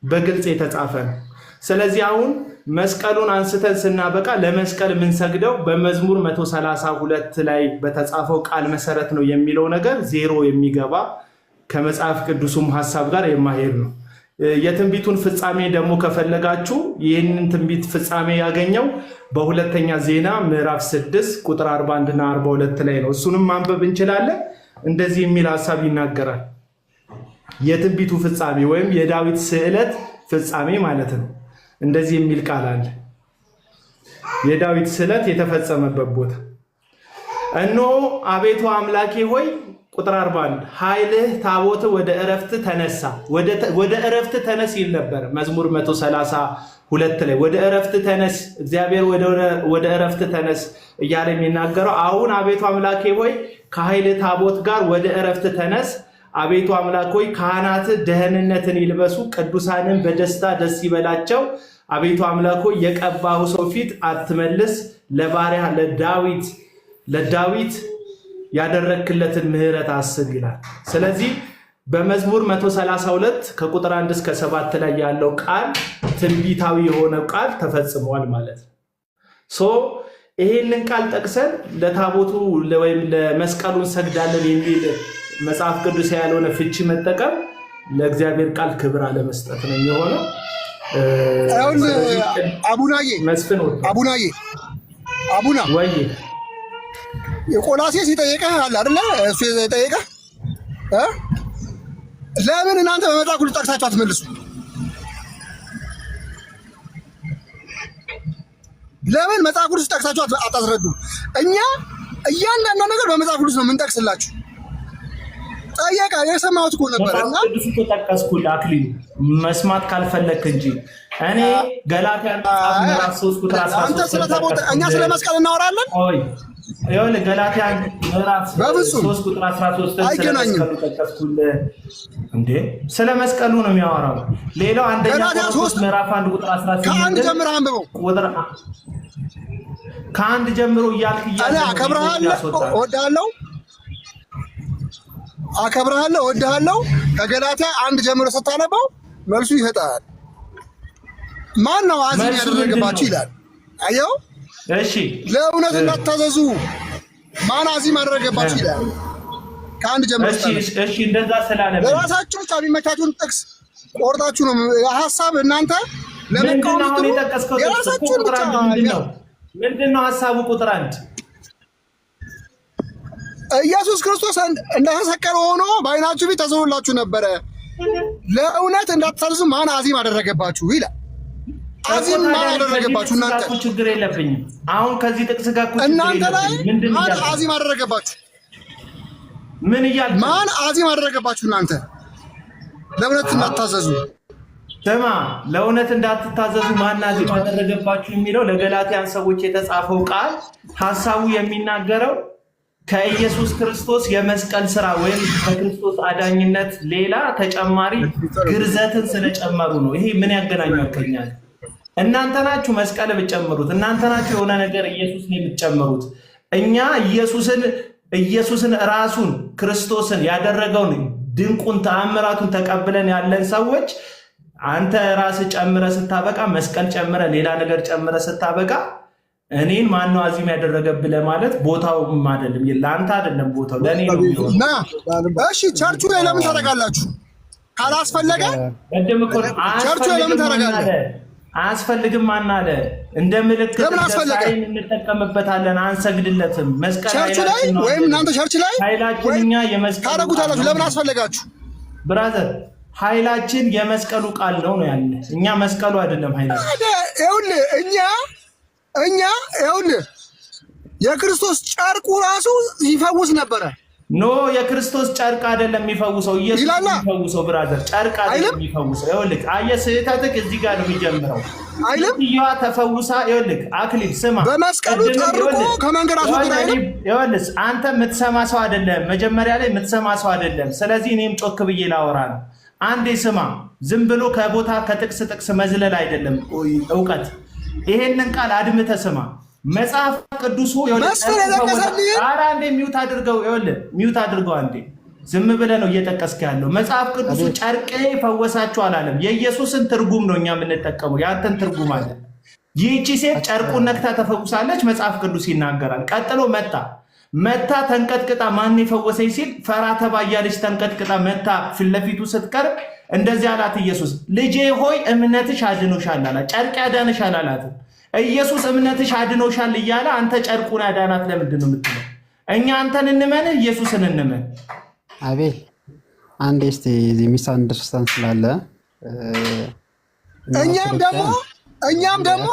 በግልጽ የተጻፈ ነው። ስለዚህ አሁን መስቀሉን አንስተን ስናበቃ ለመስቀል የምንሰግደው በመዝሙር 132 ላይ በተጻፈው ቃል መሰረት ነው የሚለው ነገር ዜሮ የሚገባ ከመጽሐፍ ቅዱሱም ሀሳብ ጋር የማይሄድ ነው። የትንቢቱን ፍጻሜ ደግሞ ከፈለጋችሁ ይህንን ትንቢት ፍጻሜ ያገኘው በሁለተኛ ዜና ምዕራፍ 6 ቁጥር 41 እና 42 ላይ ነው። እሱንም ማንበብ እንችላለን። እንደዚህ የሚል ሀሳብ ይናገራል። የትንቢቱ ፍጻሜ ወይም የዳዊት ስዕለት ፍጻሜ ማለት ነው። እንደዚህ የሚል ቃል አለ። የዳዊት ስዕለት የተፈጸመበት ቦታ እነሆ አቤቱ አምላኬ ሆይ ቁጥር 41 ኃይልህ ታቦት ወደ እረፍት ተነሳ። ወደ እረፍት ተነስ ይል ነበር መዝሙር 132 ላይ ወደ እረፍት ተነስ፣ እግዚአብሔር ወደ እረፍት ተነስ እያለ የሚናገረው አሁን አቤቱ አምላኬ ሆይ ከኃይል ታቦት ጋር ወደ እረፍት ተነስ። አቤቱ አምላክ ሆይ ካህናት ደህንነትን ይልበሱ፣ ቅዱሳንን በደስታ ደስ ይበላቸው። አቤቱ አምላክ ሆይ የቀባው ሰው ፊት አትመልስ፣ ለባሪያ ለዳዊት ያደረክለትን ምህረት አስብ ይላል። ስለዚህ በመዝሙር 132 ከቁጥር 1 እስከ 7 ላይ ያለው ቃል ትንቢታዊ የሆነ ቃል ተፈጽሟል ማለት ነው። ይሄንን ቃል ጠቅሰን ለታቦቱ ወይም ለመስቀሉ እንሰግዳለን የሚል መጽሐፍ ቅዱስ ያልሆነ ፍቺ መጠቀም ለእግዚአብሔር ቃል ክብር አለመስጠት ነው የሚሆነው። አቡና ወይ የቆላሴስ ይጠይቀህ አለ አይደለ? እሱ ይጠይቀህ ለምን እናንተ በመጽሐፍ ቅዱስ ጠቅሳችሁ አትመልሱ? ለምን መጽሐፍ ቅዱስ ጠቅሳችሁ አታስረዱ? እኛ እያንዳንዱ ነገር በመጽሐፍ ቅዱስ ነው የምንጠቅስላችሁ። ጠየቃ የሰማሁት እኮ ነበርና ቅዱስ ተጠቀስኩልህ አክሊሉ መስማት ካልፈለክ እንጂ እኔ ገላትያ ምዕራፍ 3 ቁጥር 13 አንተ ስለታቦት እኛ ስለ መስቀል እናወራለን። ይኸውልህ ገላትያ ምዕራፍ 3 ቁጥር 13 አይገናኝም። ተጠቀስኩልህ እንዴ ስለ መስቀሉ ነው የሚያወራው። ሌላው አንደኛ ቆሮንቶስ ምዕራፍ 1 ቁጥር 18 ከአንድ ጀምሮ አንብበው። ከአንድ ጀምሮ እያልክ አከብርሃለሁ እወድሃለሁ ከገላትያ 1 ጀምሮ ስታነበው መልሱ ይሰጣል። ማን ነው አዚም ያደረገባችሁ ይላል። አየው እሺ ለእውነት እንዳትታዘዙ ማን አዚም ያደረገባችሁ ይላል። ከአንድ ጀምሮ እሺ እንደዛ ስላለ ለራሳችሁ ከሚመቻችሁን ጥቅስ ቆርጣችሁ ነው ሐሳብ እናንተ ለመቃወም ስትሉ የራሳችሁን ብቻ ምንድነው ሀሳቡ? ቁጥር 1 ኢየሱስ ክርስቶስ እንደተሰቀለ ሆኖ በዓይናችሁ ፊት ተሰውላችሁ ነበረ። ለእውነት እንዳትታዘዙ ማን አዚም አደረገባችሁ ይላል። አዚም ማን አደረገባችሁ? እናንተ ችግር የለብኝም። አሁን ከዚህ ጥቅስ ጋር እናንተ ላይ ማን አዚም አደረገባችሁ? ምን እያልክ ማን አዚም አደረገባችሁ? እናንተ ለእውነት እንዳትታዘዙ ስማ፣ ለእውነት እንዳትታዘዙ ማን አዚም አደረገባችሁ የሚለው ለገላትያን ሰዎች የተጻፈው ቃል ሐሳቡ የሚናገረው ከኢየሱስ ክርስቶስ የመስቀል ስራ ወይም ከክርስቶስ አዳኝነት ሌላ ተጨማሪ ግርዘትን ስለጨመሩ ነው። ይሄ ምን ያገናኛል ከኛ? እናንተ ናችሁ መስቀል ብትጨምሩት፣ እናንተ ናችሁ የሆነ ነገር ኢየሱስ ላይ ብትጨምሩት። እኛ ኢየሱስን ራሱን ክርስቶስን ያደረገውን ድንቁን ተአምራቱን ተቀብለን ያለን ሰዎች አንተ ራስህ ጨምረህ ስታበቃ፣ መስቀል ጨምረህ ሌላ ነገር ጨምረህ ስታበቃ እኔን ማነው አዚም ያደረገብህ ለማለት ቦታውም አይደለም፣ ለአንተ አይደለም ቦታው ለእኔ ነው። እሺ ቸርቹ ላይ ለምን ታደርጋላችሁ? ካላስፈለገ ቸርቹ ላይ ለምን ታደርጋለህ? አያስፈልግም። ማን አለ? እንደ ምልክት እንጠቀምበታለን፣ አንሰግድለትም። መስቀል ቸርቹ ላይ ወይም እናንተ ቸርች ላይ ኃይላችንኛ ታደርጉታላችሁ። ለምን አስፈለጋችሁ? ብራዘር ኃይላችን የመስቀሉ ቃል ነው ያለ። እኛ መስቀሉ አይደለም ኃይላችን። ይኸውልህ እኛ ይኸውልህ የክርስቶስ ጨርቁ ራሱ ይፈውስ ነበረ። ኖ የክርስቶስ ጨርቅ አይደለም የሚፈውሰው፣ ኢየሱስ የሚፈውሰው ብራዘር፣ ጨርቅ አይደለም የሚፈውሰው። ይኸውልህ አየህ፣ ስህተትህ እዚህ ጋር ነው የሚጀምረው። ይኸዋ ተፈውሳ፣ ይኸውልህ አክሊል ስማ፣ በመስቀሉ ጨርቆ ከመንገድ አስወጣ። ይኸውልህ አንተ የምትሰማ ሰው አይደለም፣ መጀመሪያ ላይ የምትሰማ ሰው አይደለም። ስለዚህ እኔም ጮክ ብዬ ላወራ ነው። አንዴ ስማ፣ ዝም ብሎ ከቦታ ከጥቅስ መዝለል አይደለም እውቀት። ይሄንን ቃል አድምተህ ስማ። መጽሐፍ ቅዱሱ አንዴ ሚውት አድርገው፣ ይኸውልህ ሚውት አድርገው አንዴ። ዝም ብለህ ነው እየጠቀስክ ያለው። መጽሐፍ ቅዱሱ ጨርቄ ፈወሳችሁ አላለም። የኢየሱስን ትርጉም ነው እኛ የምንጠቀመው፣ ያንተን ትርጉም አለ። ይህቺ ሴት ጨርቁን ነክታ ተፈውሳለች፣ መጽሐፍ ቅዱስ ይናገራል። ቀጥሎ መታ ተንቀጥቅጣ ማን የፈወሰኝ ሲል ፈራ ተባ እያለች ተንቀጥቅጣ መታ ፊት ለፊቱ ስትቀርብ እንደዚህ አላት ኢየሱስ፣ ልጄ ሆይ እምነትሽ አድኖሻል አላት። ጨርቅ ያዳንሻል አላትም። ኢየሱስ እምነትሽ አድኖሻል እያለ አንተ ጨርቁን አዳናት ለምንድን ነው የምትለው? እኛ አንተን እንመንህ ኢየሱስን እንመን። አቤል አንዴ እስቲ እዚህ ሚስ አንደርስታንድ ስላለ እኛም ደግሞ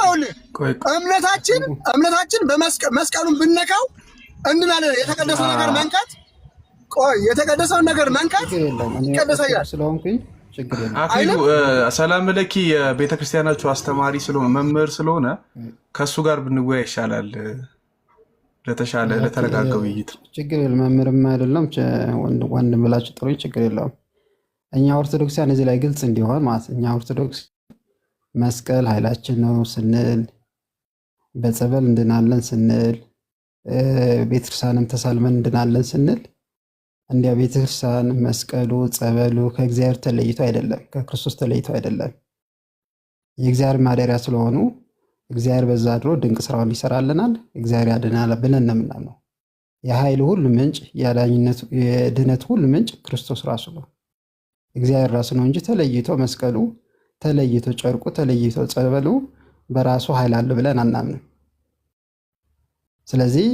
እምነታችን በመስቀሉን ብነካው እንድናለን። የተቀደሰውን ነገር መንካት ይቀደሳል ስለሆንኩኝ አክሊሉ ሰላም ለኪ የቤተክርስቲያናችሁ አስተማሪ ስለሆነ መምህር ስለሆነ ከሱ ጋር ብንወያ ይሻላል፣ ለተሻለ ለተረጋጋ ውይይት። ችግር የለም፣ መምህርም አይደለም ወንድም ብላችሁ ጥሩኝ፣ ችግር የለውም። እኛ ኦርቶዶክሳውያን እዚህ ላይ ግልጽ እንዲሆን ማለት እኛ ኦርቶዶክስ መስቀል ኃይላችን ነው ስንል፣ በጸበል እንድናለን ስንል፣ ቤተክርስቲያንም ተሳልመን እንድናለን ስንል እንዲያ ቤተክርስቲያን መስቀሉ ጸበሉ ከእግዚአብሔር ተለይቶ አይደለም፣ ከክርስቶስ ተለይቶ አይደለም። የእግዚአብሔር ማደሪያ ስለሆኑ እግዚአብሔር በዛ አድሮ ድንቅ ስራውን ይሰራልናል፣ እግዚአብሔር ያድናል ብለን ነው የምናምነው። የኃይል ሁሉ ምንጭ የድህነት ሁሉ ምንጭ ክርስቶስ ራሱ ነው፣ እግዚአብሔር ራሱ ነው እንጂ ተለይቶ መስቀሉ ተለይቶ ጨርቁ ተለይቶ ጸበሉ በራሱ ኃይል አለ ብለን አናምንም። ስለዚህ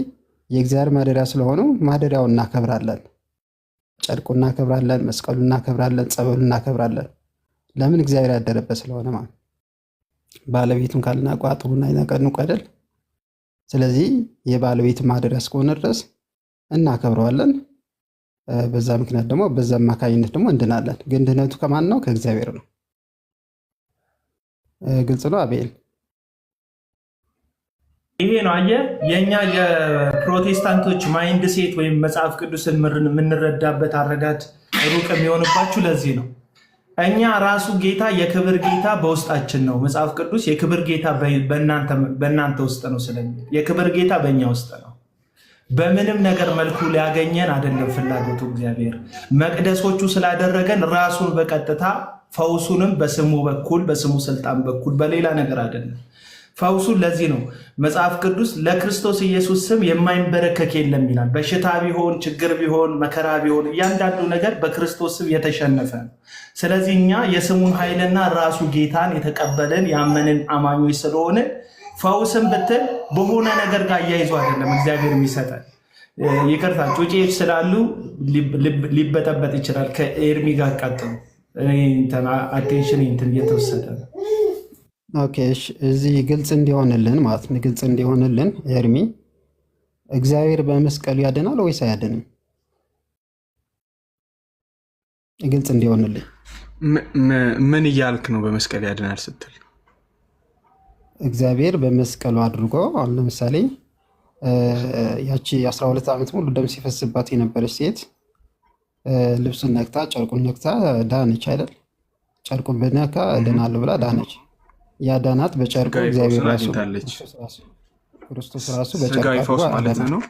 የእግዚአብሔር ማደሪያ ስለሆኑ ማደሪያውን እናከብራለን። ጨርቁ እናከብራለን፣ መስቀሉ እናከብራለን፣ ጸበሉ እናከብራለን። ለምን? እግዚአብሔር ያደረበት ስለሆነ ማለት ባለቤቱን ካልናቁ አጥሩን አይነቀንቁ አይደል? ስለዚህ የባለቤቱ ማደሪያ እስከሆነ ድረስ እናከብረዋለን። በዛ ምክንያት ደግሞ በዛ አማካኝነት ደግሞ እንድናለን። ግን ድህነቱ ከማን ነው? ከእግዚአብሔር ነው። ግልጽ ነው አቤል? ይሄ ነው አየህ፣ የኛ የፕሮቴስታንቶች ማይንድ ሴት ወይም መጽሐፍ ቅዱስን የምንረዳበት አረዳድ ሩቅ የሚሆንባችሁ ለዚህ ነው። እኛ ራሱ ጌታ የክብር ጌታ በውስጣችን ነው። መጽሐፍ ቅዱስ የክብር ጌታ በእናንተ ውስጥ ነው ስለሚል የክብር ጌታ በእኛ ውስጥ ነው። በምንም ነገር መልኩ ሊያገኘን አይደለም ፍላጎቱ። እግዚአብሔር መቅደሶቹ ስላደረገን ራሱን በቀጥታ ፈውሱንም በስሙ በኩል በስሙ ስልጣን በኩል በሌላ ነገር አይደለም። ፈውሱን ለዚህ ነው መጽሐፍ ቅዱስ ለክርስቶስ ኢየሱስ ስም የማይንበረከክ የለም ይላል። በሽታ ቢሆን ችግር ቢሆን መከራ ቢሆን እያንዳንዱ ነገር በክርስቶስ ስም የተሸነፈ ነው። ስለዚህ እኛ የስሙን ኃይልና ራሱ ጌታን የተቀበልን ያመንን አማኞች ስለሆነ ፈውስን ብትል በሆነ ነገር ጋር እያይዞ አይደለም እግዚአብሔር የሚሰጠን። ይቅርታ ጩጬዎች ስላሉ ሊበጠበጥ ይችላል። ከኤርሚ ጋር ቀጥሉ። አቴንሽን እንትን እየተወሰደ ነው። ኦኬ እዚህ ግልጽ እንዲሆንልን ማለት ነው። ግልጽ እንዲሆንልን ኤርሚ እግዚአብሔር በመስቀሉ ያድናል ወይስ አያድንም? ግልጽ እንዲሆንልን ምን እያልክ ነው? በመስቀል ያድናል ስትል እግዚአብሔር በመስቀሉ አድርጎ አሁን ለምሳሌ ያቺ 12 ዓመት ሙሉ ደም ሲፈስባት የነበረች ሴት ልብሱን ነክታ ጨርቁን ነክታ ዳነች አይደል? ጨርቁን በነካ እድናለሁ ብላ ዳነች። ያዳናት በጨርቁ እግዚአብሔር ራሱ ክርስቶስ ራሱ በጨርቁ ፈውስ ማለት ነው።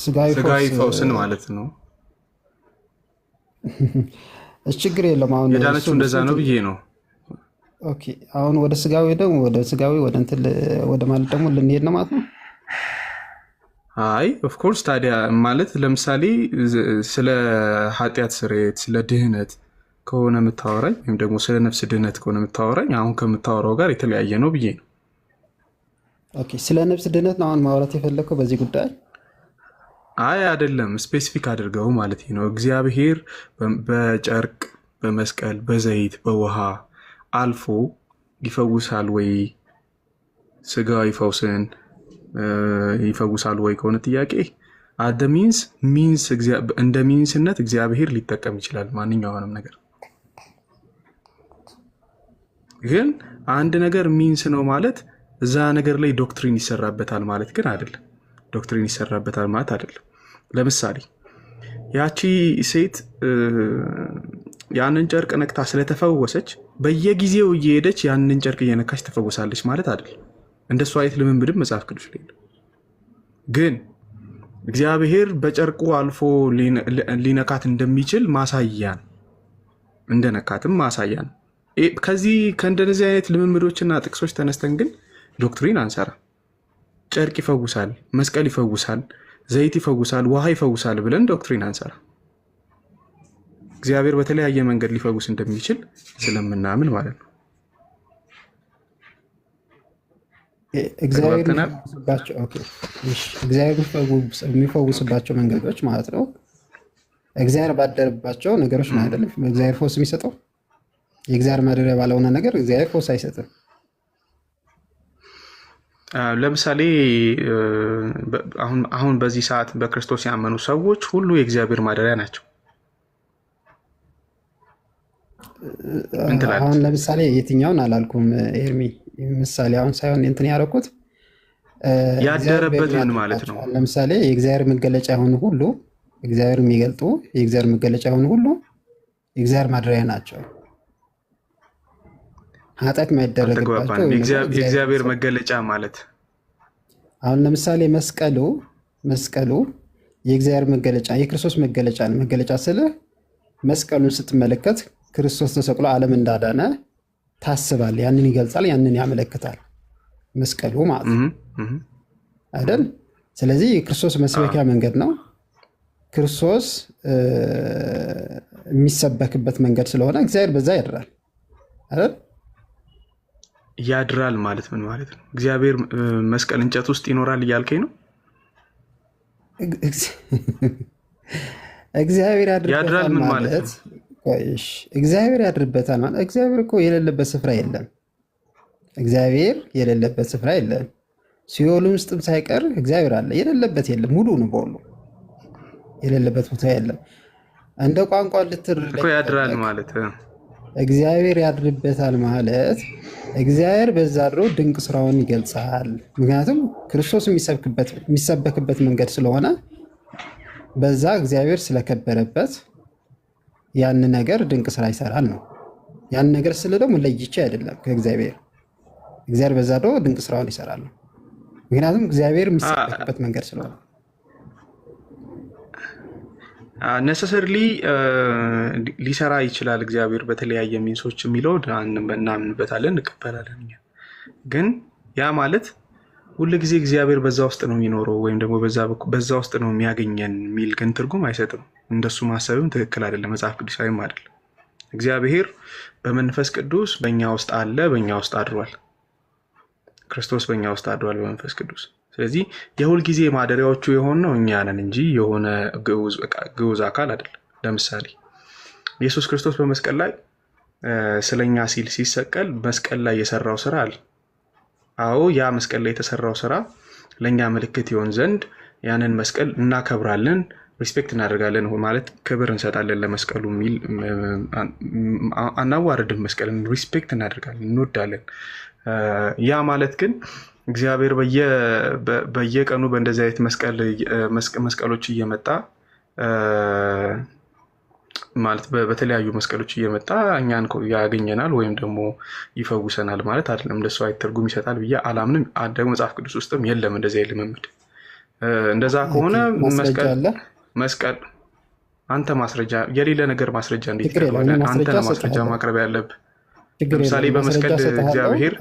ስጋዊ ፈውስን ማለት ነው። ችግር የለም። አሁን የዳነችው እንደዛ ነው ብዬ ነው። ኦኬ አሁን ወደ ስጋዊ ደግሞ ወደ እንትን ወደ ማለት ደግሞ ልንሄድ ነው ማለት ነው። አይ ኦፍ ኮርስ ታዲያ ማለት ለምሳሌ ስለ ኃጢአት ስርየት ስለ ድህነት ከሆነ የምታወራኝ ወይም ደግሞ ስለ ነፍስ ድህነት ከሆነ የምታወራኝ አሁን ከምታወራው ጋር የተለያየ ነው ብዬ ነው። ኦኬ ስለ ነፍስ ድህነት ነው አሁን ማውራት የፈለከው በዚህ ጉዳይ? አይ አይደለም፣ ስፔሲፊክ አድርገው ማለት ነው። እግዚአብሔር በጨርቅ በመስቀል በዘይት በውሃ አልፎ ይፈውሳል ወይ? ስጋዊ ፈውስን ይፈውሳል ወይ ከሆነ ጥያቄ አደ ሚንስ እንደ ሚንስነት እግዚአብሔር ሊጠቀም ይችላል ማንኛውንም ነገር። ግን አንድ ነገር ሚንስ ነው ማለት እዛ ነገር ላይ ዶክትሪን ይሰራበታል ማለት ግን አይደለም። ዶክትሪን ይሰራበታል ማለት አይደለም። ለምሳሌ ያቺ ሴት ያንን ጨርቅ ነክታ ስለተፈወሰች በየጊዜው እየሄደች ያንን ጨርቅ እየነካች ተፈወሳለች ማለት አይደለም። እንደሱ አይነት ልምምድም መጽሐፍ ቅዱስ ላይ ነው። ግን እግዚአብሔር በጨርቁ አልፎ ሊነካት እንደሚችል ማሳያ ነው። እንደነካትም ማሳያ ነው። ከእንደነዚህ አይነት ልምምዶችና ጥቅሶች ተነስተን ግን ዶክትሪን አንሰራ። ጨርቅ ይፈውሳል፣ መስቀል ይፈውሳል፣ ዘይት ይፈውሳል፣ ውሃ ይፈውሳል ብለን ዶክትሪን አንሰራ። እግዚአብሔር በተለያየ መንገድ ሊፈውስ እንደሚችል ስለምናምን ማለት ነው። እግዚአብሔር የሚፈውስባቸው መንገዶች ማለት ነው። እግዚአብሔር ባደረባቸው ነገሮች ነው አይደለም እግዚአብሔር ፈውስ የሚሰጠው። የእግዚአብሔር ማደሪያ ባልሆነ ነገር እግዚአብሔር ፈውስ አይሰጥም። ለምሳሌ አሁን በዚህ ሰዓት በክርስቶስ ያመኑ ሰዎች ሁሉ የእግዚአብሔር ማደሪያ ናቸው። አሁን ለምሳሌ የትኛውን አላልኩም ኤርሚ፣ ምሳሌ አሁን ሳይሆን እንትን ያደረኩት ያደረበት ምን ማለት ነው? ለምሳሌ የእግዚአብሔር መገለጫ የሆኑ ሁሉ እግዚአብሔር የሚገልጡ የእግዚአብሔር መገለጫ የሆኑ ሁሉ የእግዚአብሔር ማደሪያ ናቸው። ኃጢአት የማይደረግባቸው የእግዚአብሔር መገለጫ ማለት አሁን ለምሳሌ መስቀሉ የእግዚአብሔር መገለጫ የክርስቶስ መገለጫ ነው። መገለጫ ስለ መስቀሉን ስትመለከት ክርስቶስ ተሰቅሎ ዓለም እንዳዳነ ታስባል። ያንን ይገልጻል፣ ያንን ያመለክታል መስቀሉ ማለት አይደል? ስለዚህ የክርስቶስ መስበኪያ መንገድ ነው። ክርስቶስ የሚሰበክበት መንገድ ስለሆነ እግዚአብሔር በዛ ያድራል አይደል? ያድራል ማለት ምን ማለት ነው? እግዚአብሔር መስቀል እንጨት ውስጥ ይኖራል እያልከኝ ነው? እግዚአብሔር ያድራል ምን ማለት ነው? እግዚአብሔር ያድርበታል ማለት እግዚአብሔር እኮ የሌለበት ስፍራ የለም። እግዚአብሔር የሌለበት ስፍራ የለም። ሲኦል ውስጥም ሳይቀር እግዚአብሔር አለ። የሌለበት የለም። ሙሉ ነው። በሁሉ የሌለበት ቦታ የለም። እንደ ቋንቋ ልትረዳ እኮ ያድራል ማለት እግዚአብሔር ያድርበታል ማለት እግዚአብሔር በዛ ድሮ ድንቅ ስራውን ይገልጻል። ምክንያቱም ክርስቶስ የሚሰበክበት መንገድ ስለሆነ በዛ እግዚአብሔር ስለከበረበት ያን ነገር ድንቅ ስራ ይሰራል ነው። ያን ነገር ስለ ደግሞ ለይቼ አይደለም ከእግዚአብሔር በዛ ድሮ ድንቅ ስራውን ይሰራል ነው። ምክንያቱም እግዚአብሔር የሚሰበክበት መንገድ ስለሆነ ነሰሰርሊ ሊሰራ ይችላል እግዚአብሔር በተለያየ ሚንሶች የሚለው እናምንበታለን፣ እንቀበላለን። ግን ያ ማለት ሁሉ ጊዜ እግዚአብሔር በዛ ውስጥ ነው የሚኖረው ወይም ደግሞ በዛ ውስጥ ነው የሚያገኘን የሚል ግን ትርጉም አይሰጥም። እንደሱ ማሰብም ትክክል አይደለም፣ መጽሐፍ ቅዱሳዊም አይደለም። እግዚአብሔር በመንፈስ ቅዱስ በእኛ ውስጥ አለ፣ በእኛ ውስጥ አድሯል። ክርስቶስ በእኛ ውስጥ አድሯል በመንፈስ ቅዱስ። ስለዚህ የሁል ጊዜ ማደሪያዎቹ የሆነው እኛ ነን እንጂ የሆነ ግዑዝ አካል አይደለም። ለምሳሌ ኢየሱስ ክርስቶስ በመስቀል ላይ ስለኛ ሲል ሲሰቀል መስቀል ላይ የሰራው ስራ አለ። አዎ ያ መስቀል ላይ የተሰራው ስራ ለእኛ ምልክት ይሆን ዘንድ ያንን መስቀል እናከብራለን፣ ሪስፔክት እናደርጋለን። ማለት ክብር እንሰጣለን ለመስቀሉ የሚል አናዋርድም። መስቀልን ሪስፔክት እናደርጋለን፣ እንወዳለን። ያ ማለት ግን እግዚአብሔር በየቀኑ በእንደዚህ አይነት መስቀሎች እየመጣ ማለት በተለያዩ መስቀሎች እየመጣ እኛን ያገኘናል ወይም ደግሞ ይፈውሰናል ማለት አይደለም። እንደሱ አይነት ትርጉም ይሰጣል ብዬ አላምንም። ደግሞ መጽሐፍ ቅዱስ ውስጥም የለም እንደዚህ አይነት ልምምድ። እንደዛ ከሆነ መስቀል አንተ ማስረጃ የሌለ ነገር ማስረጃ እንዴት ይቀርባል? አንተ ነው ማስረጃ ማቅረብ ያለብህ። ለምሳሌ በመስቀል እግዚአብሔር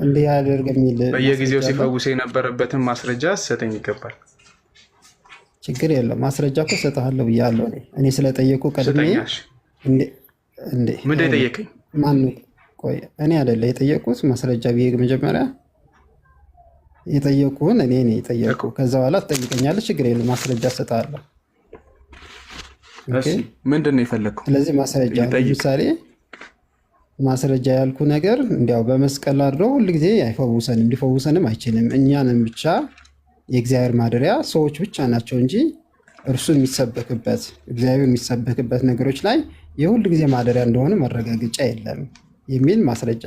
በየጊዜው ሲፈውስ የነበረበትን ማስረጃ ሰጠኝ ይገባል። ችግር የለም ማስረጃ እኮ ሰጥሃለሁ ብያለሁ። እኔ ስለጠየቁ ቀድሜ ምንድን የጠየቀኝ ማን? ቆይ እኔ አይደለ የጠየቁት ማስረጃ ብዬ መጀመሪያ የጠየቁህን እኔ የጠየቁ ከዛ በኋላ ትጠይቀኛለህ። ችግር የለም ማስረጃ ሰጥሃለሁ። ምንድን ነው የፈለግከው? ስለዚህ ማስረጃ ለምሳሌ ማስረጃ ያልኩ ነገር እንዲያው በመስቀል አድረው ሁልጊዜ አይፈውሰንም፣ ሊፈውሰንም አይችልም። እኛንም ብቻ የእግዚአብሔር ማደሪያ ሰዎች ብቻ ናቸው እንጂ እርሱ የሚሰበክበት እግዚአብሔር የሚሰበክበት ነገሮች ላይ የሁል ጊዜ ማደሪያ እንደሆነ መረጋገጫ የለም የሚል ማስረጃ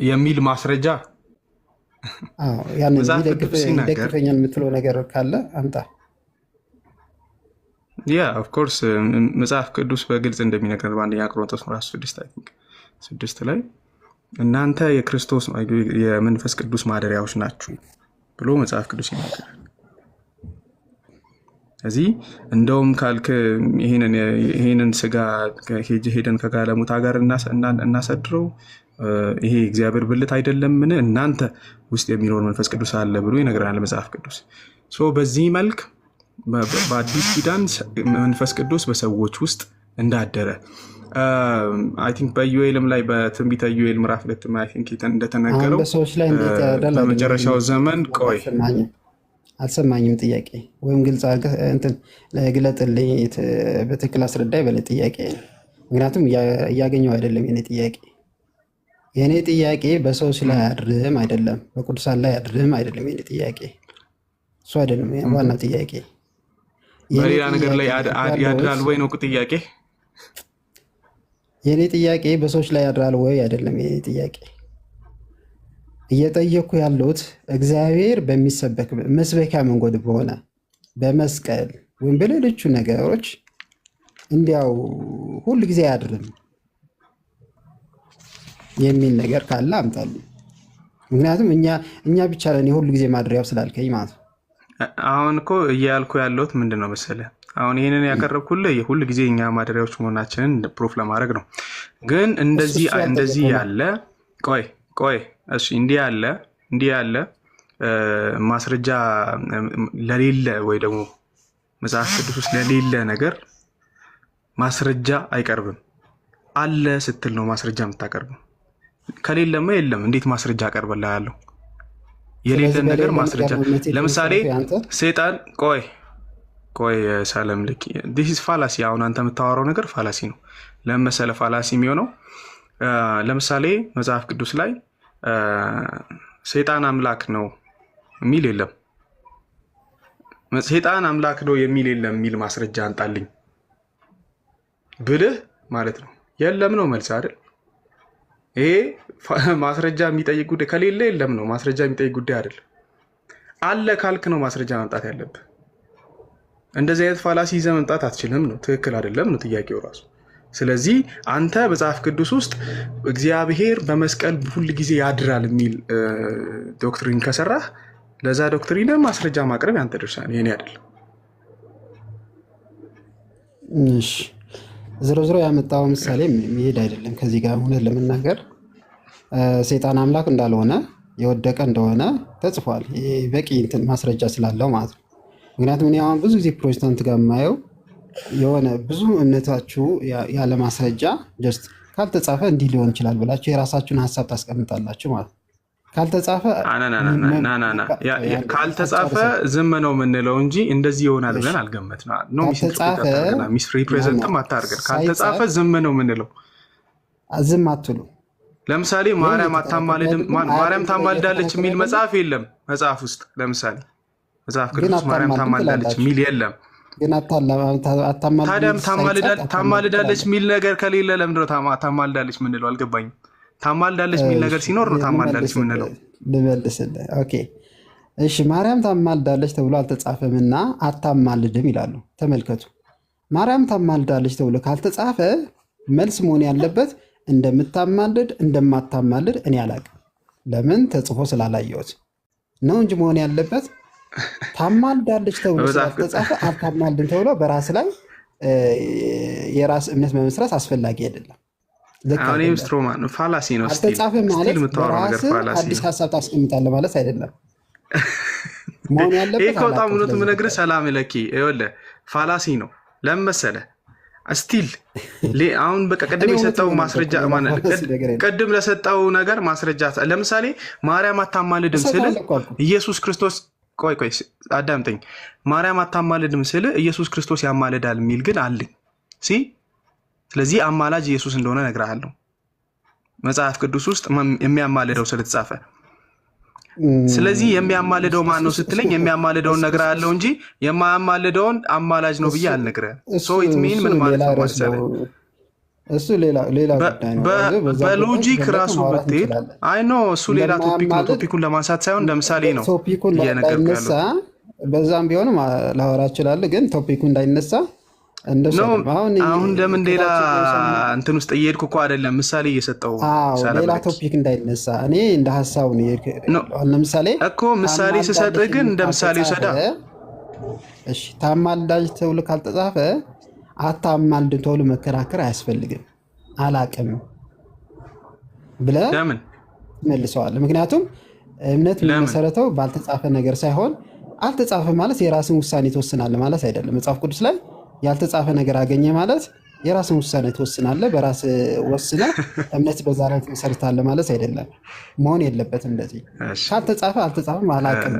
የሚል ማስረጃ ያንን ይደግፈኛል የምትለው ነገር ካለ አምጣ። ያ ኦፍኮርስ መጽሐፍ ቅዱስ በግልጽ እንደሚነግረን በአንደኛ ቆሮንቶስ ምዕራፍ 6 ላይ እናንተ የክርስቶስ የመንፈስ ቅዱስ ማደሪያዎች ናችሁ ብሎ መጽሐፍ ቅዱስ ይናገራል። እዚህ እንደውም ካልክ ይሄንን ስጋ ሄደን ከጋለሞታ ጋር እናሰድረው ይሄ እግዚአብሔር ብልት አይደለምን? እናንተ ውስጥ የሚኖር መንፈስ ቅዱስ አለ ብሎ ይነግረናል መጽሐፍ ቅዱስ። በዚህ መልክ በአዲስ ኪዳን መንፈስ ቅዱስ በሰዎች ውስጥ እንዳደረ አይ ቲንክ በኢዩኤልም ላይ በትንቢተ ኢዩኤል ምዕራፍ 2 እንደተነገረው በመጨረሻው ዘመን ቆይ አልሰማኝም። ጥያቄ ወይም ግልጽ ግለጥልኝ፣ በትክክል አስረዳኝ በለ ጥያቄ። ምክንያቱም እያገኘው አይደለም የኔ ጥያቄ በሰዎች ላይ አድርም አይደለም፣ በቅዱሳን ላይ አድርም አይደለም የኔ ጥያቄ። እሱ አይደለም ዋናው ጥያቄ። በሌላ ነገር ላይ ያድራል ወይ ነው ጥያቄ። የኔ ጥያቄ በሰዎች ላይ ያድራል ወይ አይደለም የኔ ጥያቄ። እየጠየኩ ያለሁት እግዚአብሔር በሚሰበክ መስበኪያ መንገድ በሆነ በመስቀል ወይም በሌሎቹ ነገሮች እንዲያው ሁል ጊዜ አያድርም የሚል ነገር ካለ አምጣልኝ። ምክንያቱም እኛ ብቻ ነን የሁሉ ጊዜ ማድሪያው ስላልከኝ ማለት ነው። አሁን እኮ እያልኩ ያለሁት ምንድን ነው መሰለህ፣ አሁን ይህንን ያቀረብኩልህ የሁሉ ጊዜ እኛ ማደሪያዎች መሆናችንን ፕሩፍ ለማድረግ ነው። ግን እንደዚህ ያለ ቆይ እሺ እንዲህ ያለ ማስረጃ ለሌለ ወይ ደግሞ መጽሐፍ ቅዱስ ውስጥ ለሌለ ነገር ማስረጃ አይቀርብም። አለ ስትል ነው ማስረጃ የምታቀርበው። ከሌለማ የለም። እንዴት ማስረጃ አቀርብልሃለሁ? የሌለን ነገር ማስረጃ ለምሳሌ ሰይጣን ቆይ ሰለም ልክ this is fallacy። አሁን አንተ የምታወራው ነገር ፋላሲ ነው። ለመሰለ ፋላሲ የሚሆነው ለምሳሌ መጽሐፍ ቅዱስ ላይ ሰይጣን አምላክ ነው የሚል የለም። ሰይጣን አምላክ ነው የሚል ማስረጃ አንጣልኝ ብልህ ማለት ነው። የለም ነው መልስ አይደል? ይሄ ማስረጃ የሚጠይቅ ጉዳይ ከሌለ የለም ነው ማስረጃ የሚጠይቅ ጉዳይ አይደል። አለ ካልክ ነው ማስረጃ ማምጣት ያለብህ። እንደዚህ አይነት ፋላሲ ይዘህ መምጣት አትችልም ነው። ትክክል አይደለም ነው ጥያቄው ራሱ። ስለዚህ አንተ መጽሐፍ ቅዱስ ውስጥ እግዚአብሔር በመስቀል ሁል ጊዜ ያድራል የሚል ዶክትሪን ከሰራህ ለዛ ዶክትሪን ማስረጃ ማቅረብ ያንተ ድርሻ ነው፣ የኔ አይደለም። እሺ ዝሮ ዝሮ ያመጣው ምሳሌ የሚሄድ አይደለም ከዚህ ጋር እውነት ለመናገር ሰይጣን አምላክ እንዳልሆነ የወደቀ እንደሆነ ተጽፏል። በቂ እንትን ማስረጃ ስላለው ማለት ነው። ምክንያቱም እኔ አሁን ብዙ ጊዜ ፕሮቴስታንት ጋር የማየው የሆነ ብዙ እምነታችሁ ያለ ማስረጃ ጀስት ካልተጻፈ እንዲህ ሊሆን ይችላል ብላችሁ የራሳችሁን ሀሳብ ታስቀምጣላችሁ ማለት ነው። ካልተጻፈ ካልተጻፈ ዝም ነው የምንለው እንጂ እንደዚህ ይሆናል ብለን አልገመትንም። ሚስ ሪፕሬዘንትም አታርገን። ካልተጻፈ ዝም ነው የምንለው። ዝም አትሉ። ለምሳሌ ማርያም ታማልዳለች የሚል መጽሐፍ የለም መጽሐፍ ውስጥ። ለምሳሌ መጽሐፍ ቅዱስ ማርያም ታማልዳለች የሚል የለም። ታዲያም ታማልዳለች የሚል ነገር ከሌለ ለምንድን ነው ታማልዳለች የምንለው? አልገባኝም። ታማልዳለች የሚል ነገር ሲኖር ነው ታማልዳለች የምንለው። ልመልስልህ። ኦኬ እሺ፣ ማርያም ታማልዳለች ተብሎ አልተጻፈምና አታማልድም ይላሉ። ተመልከቱ፣ ማርያም ታማልዳለች ተብሎ ካልተጻፈ መልስ መሆን ያለበት እንደምታማልድ እንደማታማልድ እኔ አላውቅም። ለምን ተጽፎ ስላላየሁት ነው እንጂ መሆን ያለበት ታማልዳለች ተብሎ ስላልተጻፈ አታማልድም ተብሎ በራስ ላይ የራስ እምነት መመስረት አስፈላጊ አይደለም። አሁን ስትሮማን ፋላሲ ነው። አልተጻፈ ማለት በራስህ አዲስ ሀሳብ ታስቀምጣለህ ማለት አይደለም። መሆን ያለበት ይሄ በጣም እውነት የምነግርህ ሰላም ለኪ ይኸውልህ ፋላሲ ነው። ለምን መሰለህ? ስቲል አሁን በቃ ቅድም የሰጠው ማስረጃ ቅድም ለሰጠው ነገር ማስረጃ ለምሳሌ ማርያም አታማልድም ስል ኢየሱስ ክርስቶስ ቆይ አዳምጠኝ። ማርያም አታማልድም ስል ኢየሱስ ክርስቶስ ያማልዳል የሚል ግን አለኝ። ስለዚህ አማላጅ ኢየሱስ እንደሆነ እነግርሃለሁ። መጽሐፍ ቅዱስ ውስጥ የሚያማልደው ስለተጻፈ። ስለዚህ የሚያማልደው ማን ነው ስትለኝ የሚያማልደውን እነግርሃለሁ እንጂ የማያማልደውን አማላጅ ነው ብዬ አልነግርህም። ሶ ኢት ሚን ምን ማለት ነው መሰለህ? እሱ ሌላ ጉዳይ ነው። በሎጂክ ራሱ ብትሄድ አይ ኖ እሱ ሌላ ቶፒክ ነው። ቶፒኩን ለማንሳት ሳይሆን ለምሳሌ ነው እየነገርኩህ ያለው። በዛም ቢሆንም ላወራ እችላለሁ፣ ግን ቶፒኩ እንዳይነሳ አሁን ለምን ሌላ እንትን ውስጥ እየሄድኩ እኮ አይደለም፣ ምሳሌ እየሰጠው ሌላ ቶፒክ እንዳይነሳ እኔ እንደ ሀሳቡ ነው። ለምሳሌ እኮ ምሳሌ ስሰጥህ ግን እንደ ምሳሌ ውሰዳ። እሺ ታማልዳለች ተብሎ ካልተጻፈ አታማልድም ተብሎ መከራከር አያስፈልግም። አላቅም ብለህ ለምን መልሰዋለህ? ምክንያቱም እምነት የሚመሰረተው ባልተጻፈ ነገር ሳይሆን አልተጻፈ ማለት የራስን ውሳኔ ትወስናለህ ማለት አይደለም። መጽሐፍ ቅዱስ ላይ ያልተጻፈ ነገር አገኘ ማለት የራስን ውሳኔ ትወስናለህ። በራስ ወስነህ እምነት በዛ ላይ ትመሰርታለህ ማለት አይደለም። መሆን የለበትም እንደዚህ። ካልተጻፈ አልተጻፈም አላቅም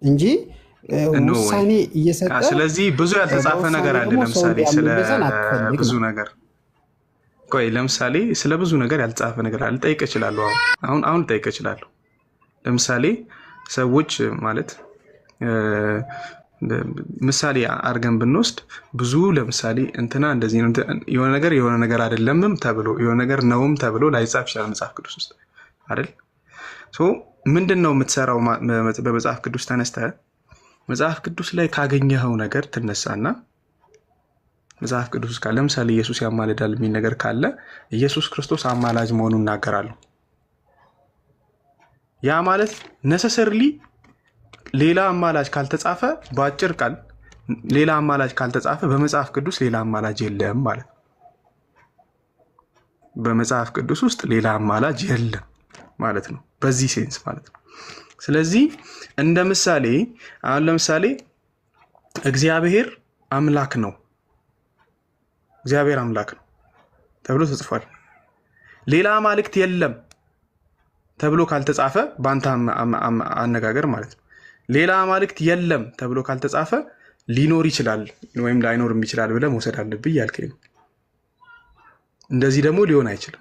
እንጂ ውሳኔ እየሰጠ ስለዚህ ብዙ ያልተጻፈ ነገር አለ። ለምሳሌ ስለ ብዙ ነገር ቆይ ለምሳሌ ስለ ብዙ ነገር ያልተጻፈ ነገር አለ። ጠይቅ እችላለሁ። አሁን ጠይቅ እችላለሁ። ለምሳሌ ሰዎች ማለት ምሳሌ አድርገን ብንወስድ ብዙ ለምሳሌ እንትና እንደዚህ የሆነ ነገር አይደለምም ተብሎ የሆነ ነገር ነውም ተብሎ ላይጻፍ ይችላል መጽሐፍ ቅዱስ ውስጥ አይደል? ምንድን ነው የምትሰራው? በመጽሐፍ ቅዱስ ተነስተህ መጽሐፍ ቅዱስ ላይ ካገኘኸው ነገር ትነሳና መጽሐፍ ቅዱስ ካለ ለምሳሌ ኢየሱስ ያማልዳል የሚል ነገር ካለ ኢየሱስ ክርስቶስ አማላጅ መሆኑን እናገራለሁ። ያ ማለት ነሰሰርሊ ሌላ አማላጅ ካልተጻፈ በአጭር ቃል ሌላ አማላጅ ካልተጻፈ በመጽሐፍ ቅዱስ ሌላ አማላጅ የለም ማለት ነው። በመጽሐፍ ቅዱስ ውስጥ ሌላ አማላጅ የለም ማለት ነው፣ በዚህ ሴንስ ማለት ነው። ስለዚህ እንደ ምሳሌ አሁን ለምሳሌ እግዚአብሔር አምላክ ነው ተብሎ ተጽፏል። ሌላ አማልክት የለም ተብሎ ካልተጻፈ በአንተ አነጋገር ማለት ነው ሌላ አማልክት የለም ተብሎ ካልተጻፈ ሊኖር ይችላል ወይም ላይኖርም ይችላል ብለህ መውሰድ አለብህ እያልከኝ ነው። እንደዚህ ደግሞ ሊሆን አይችልም።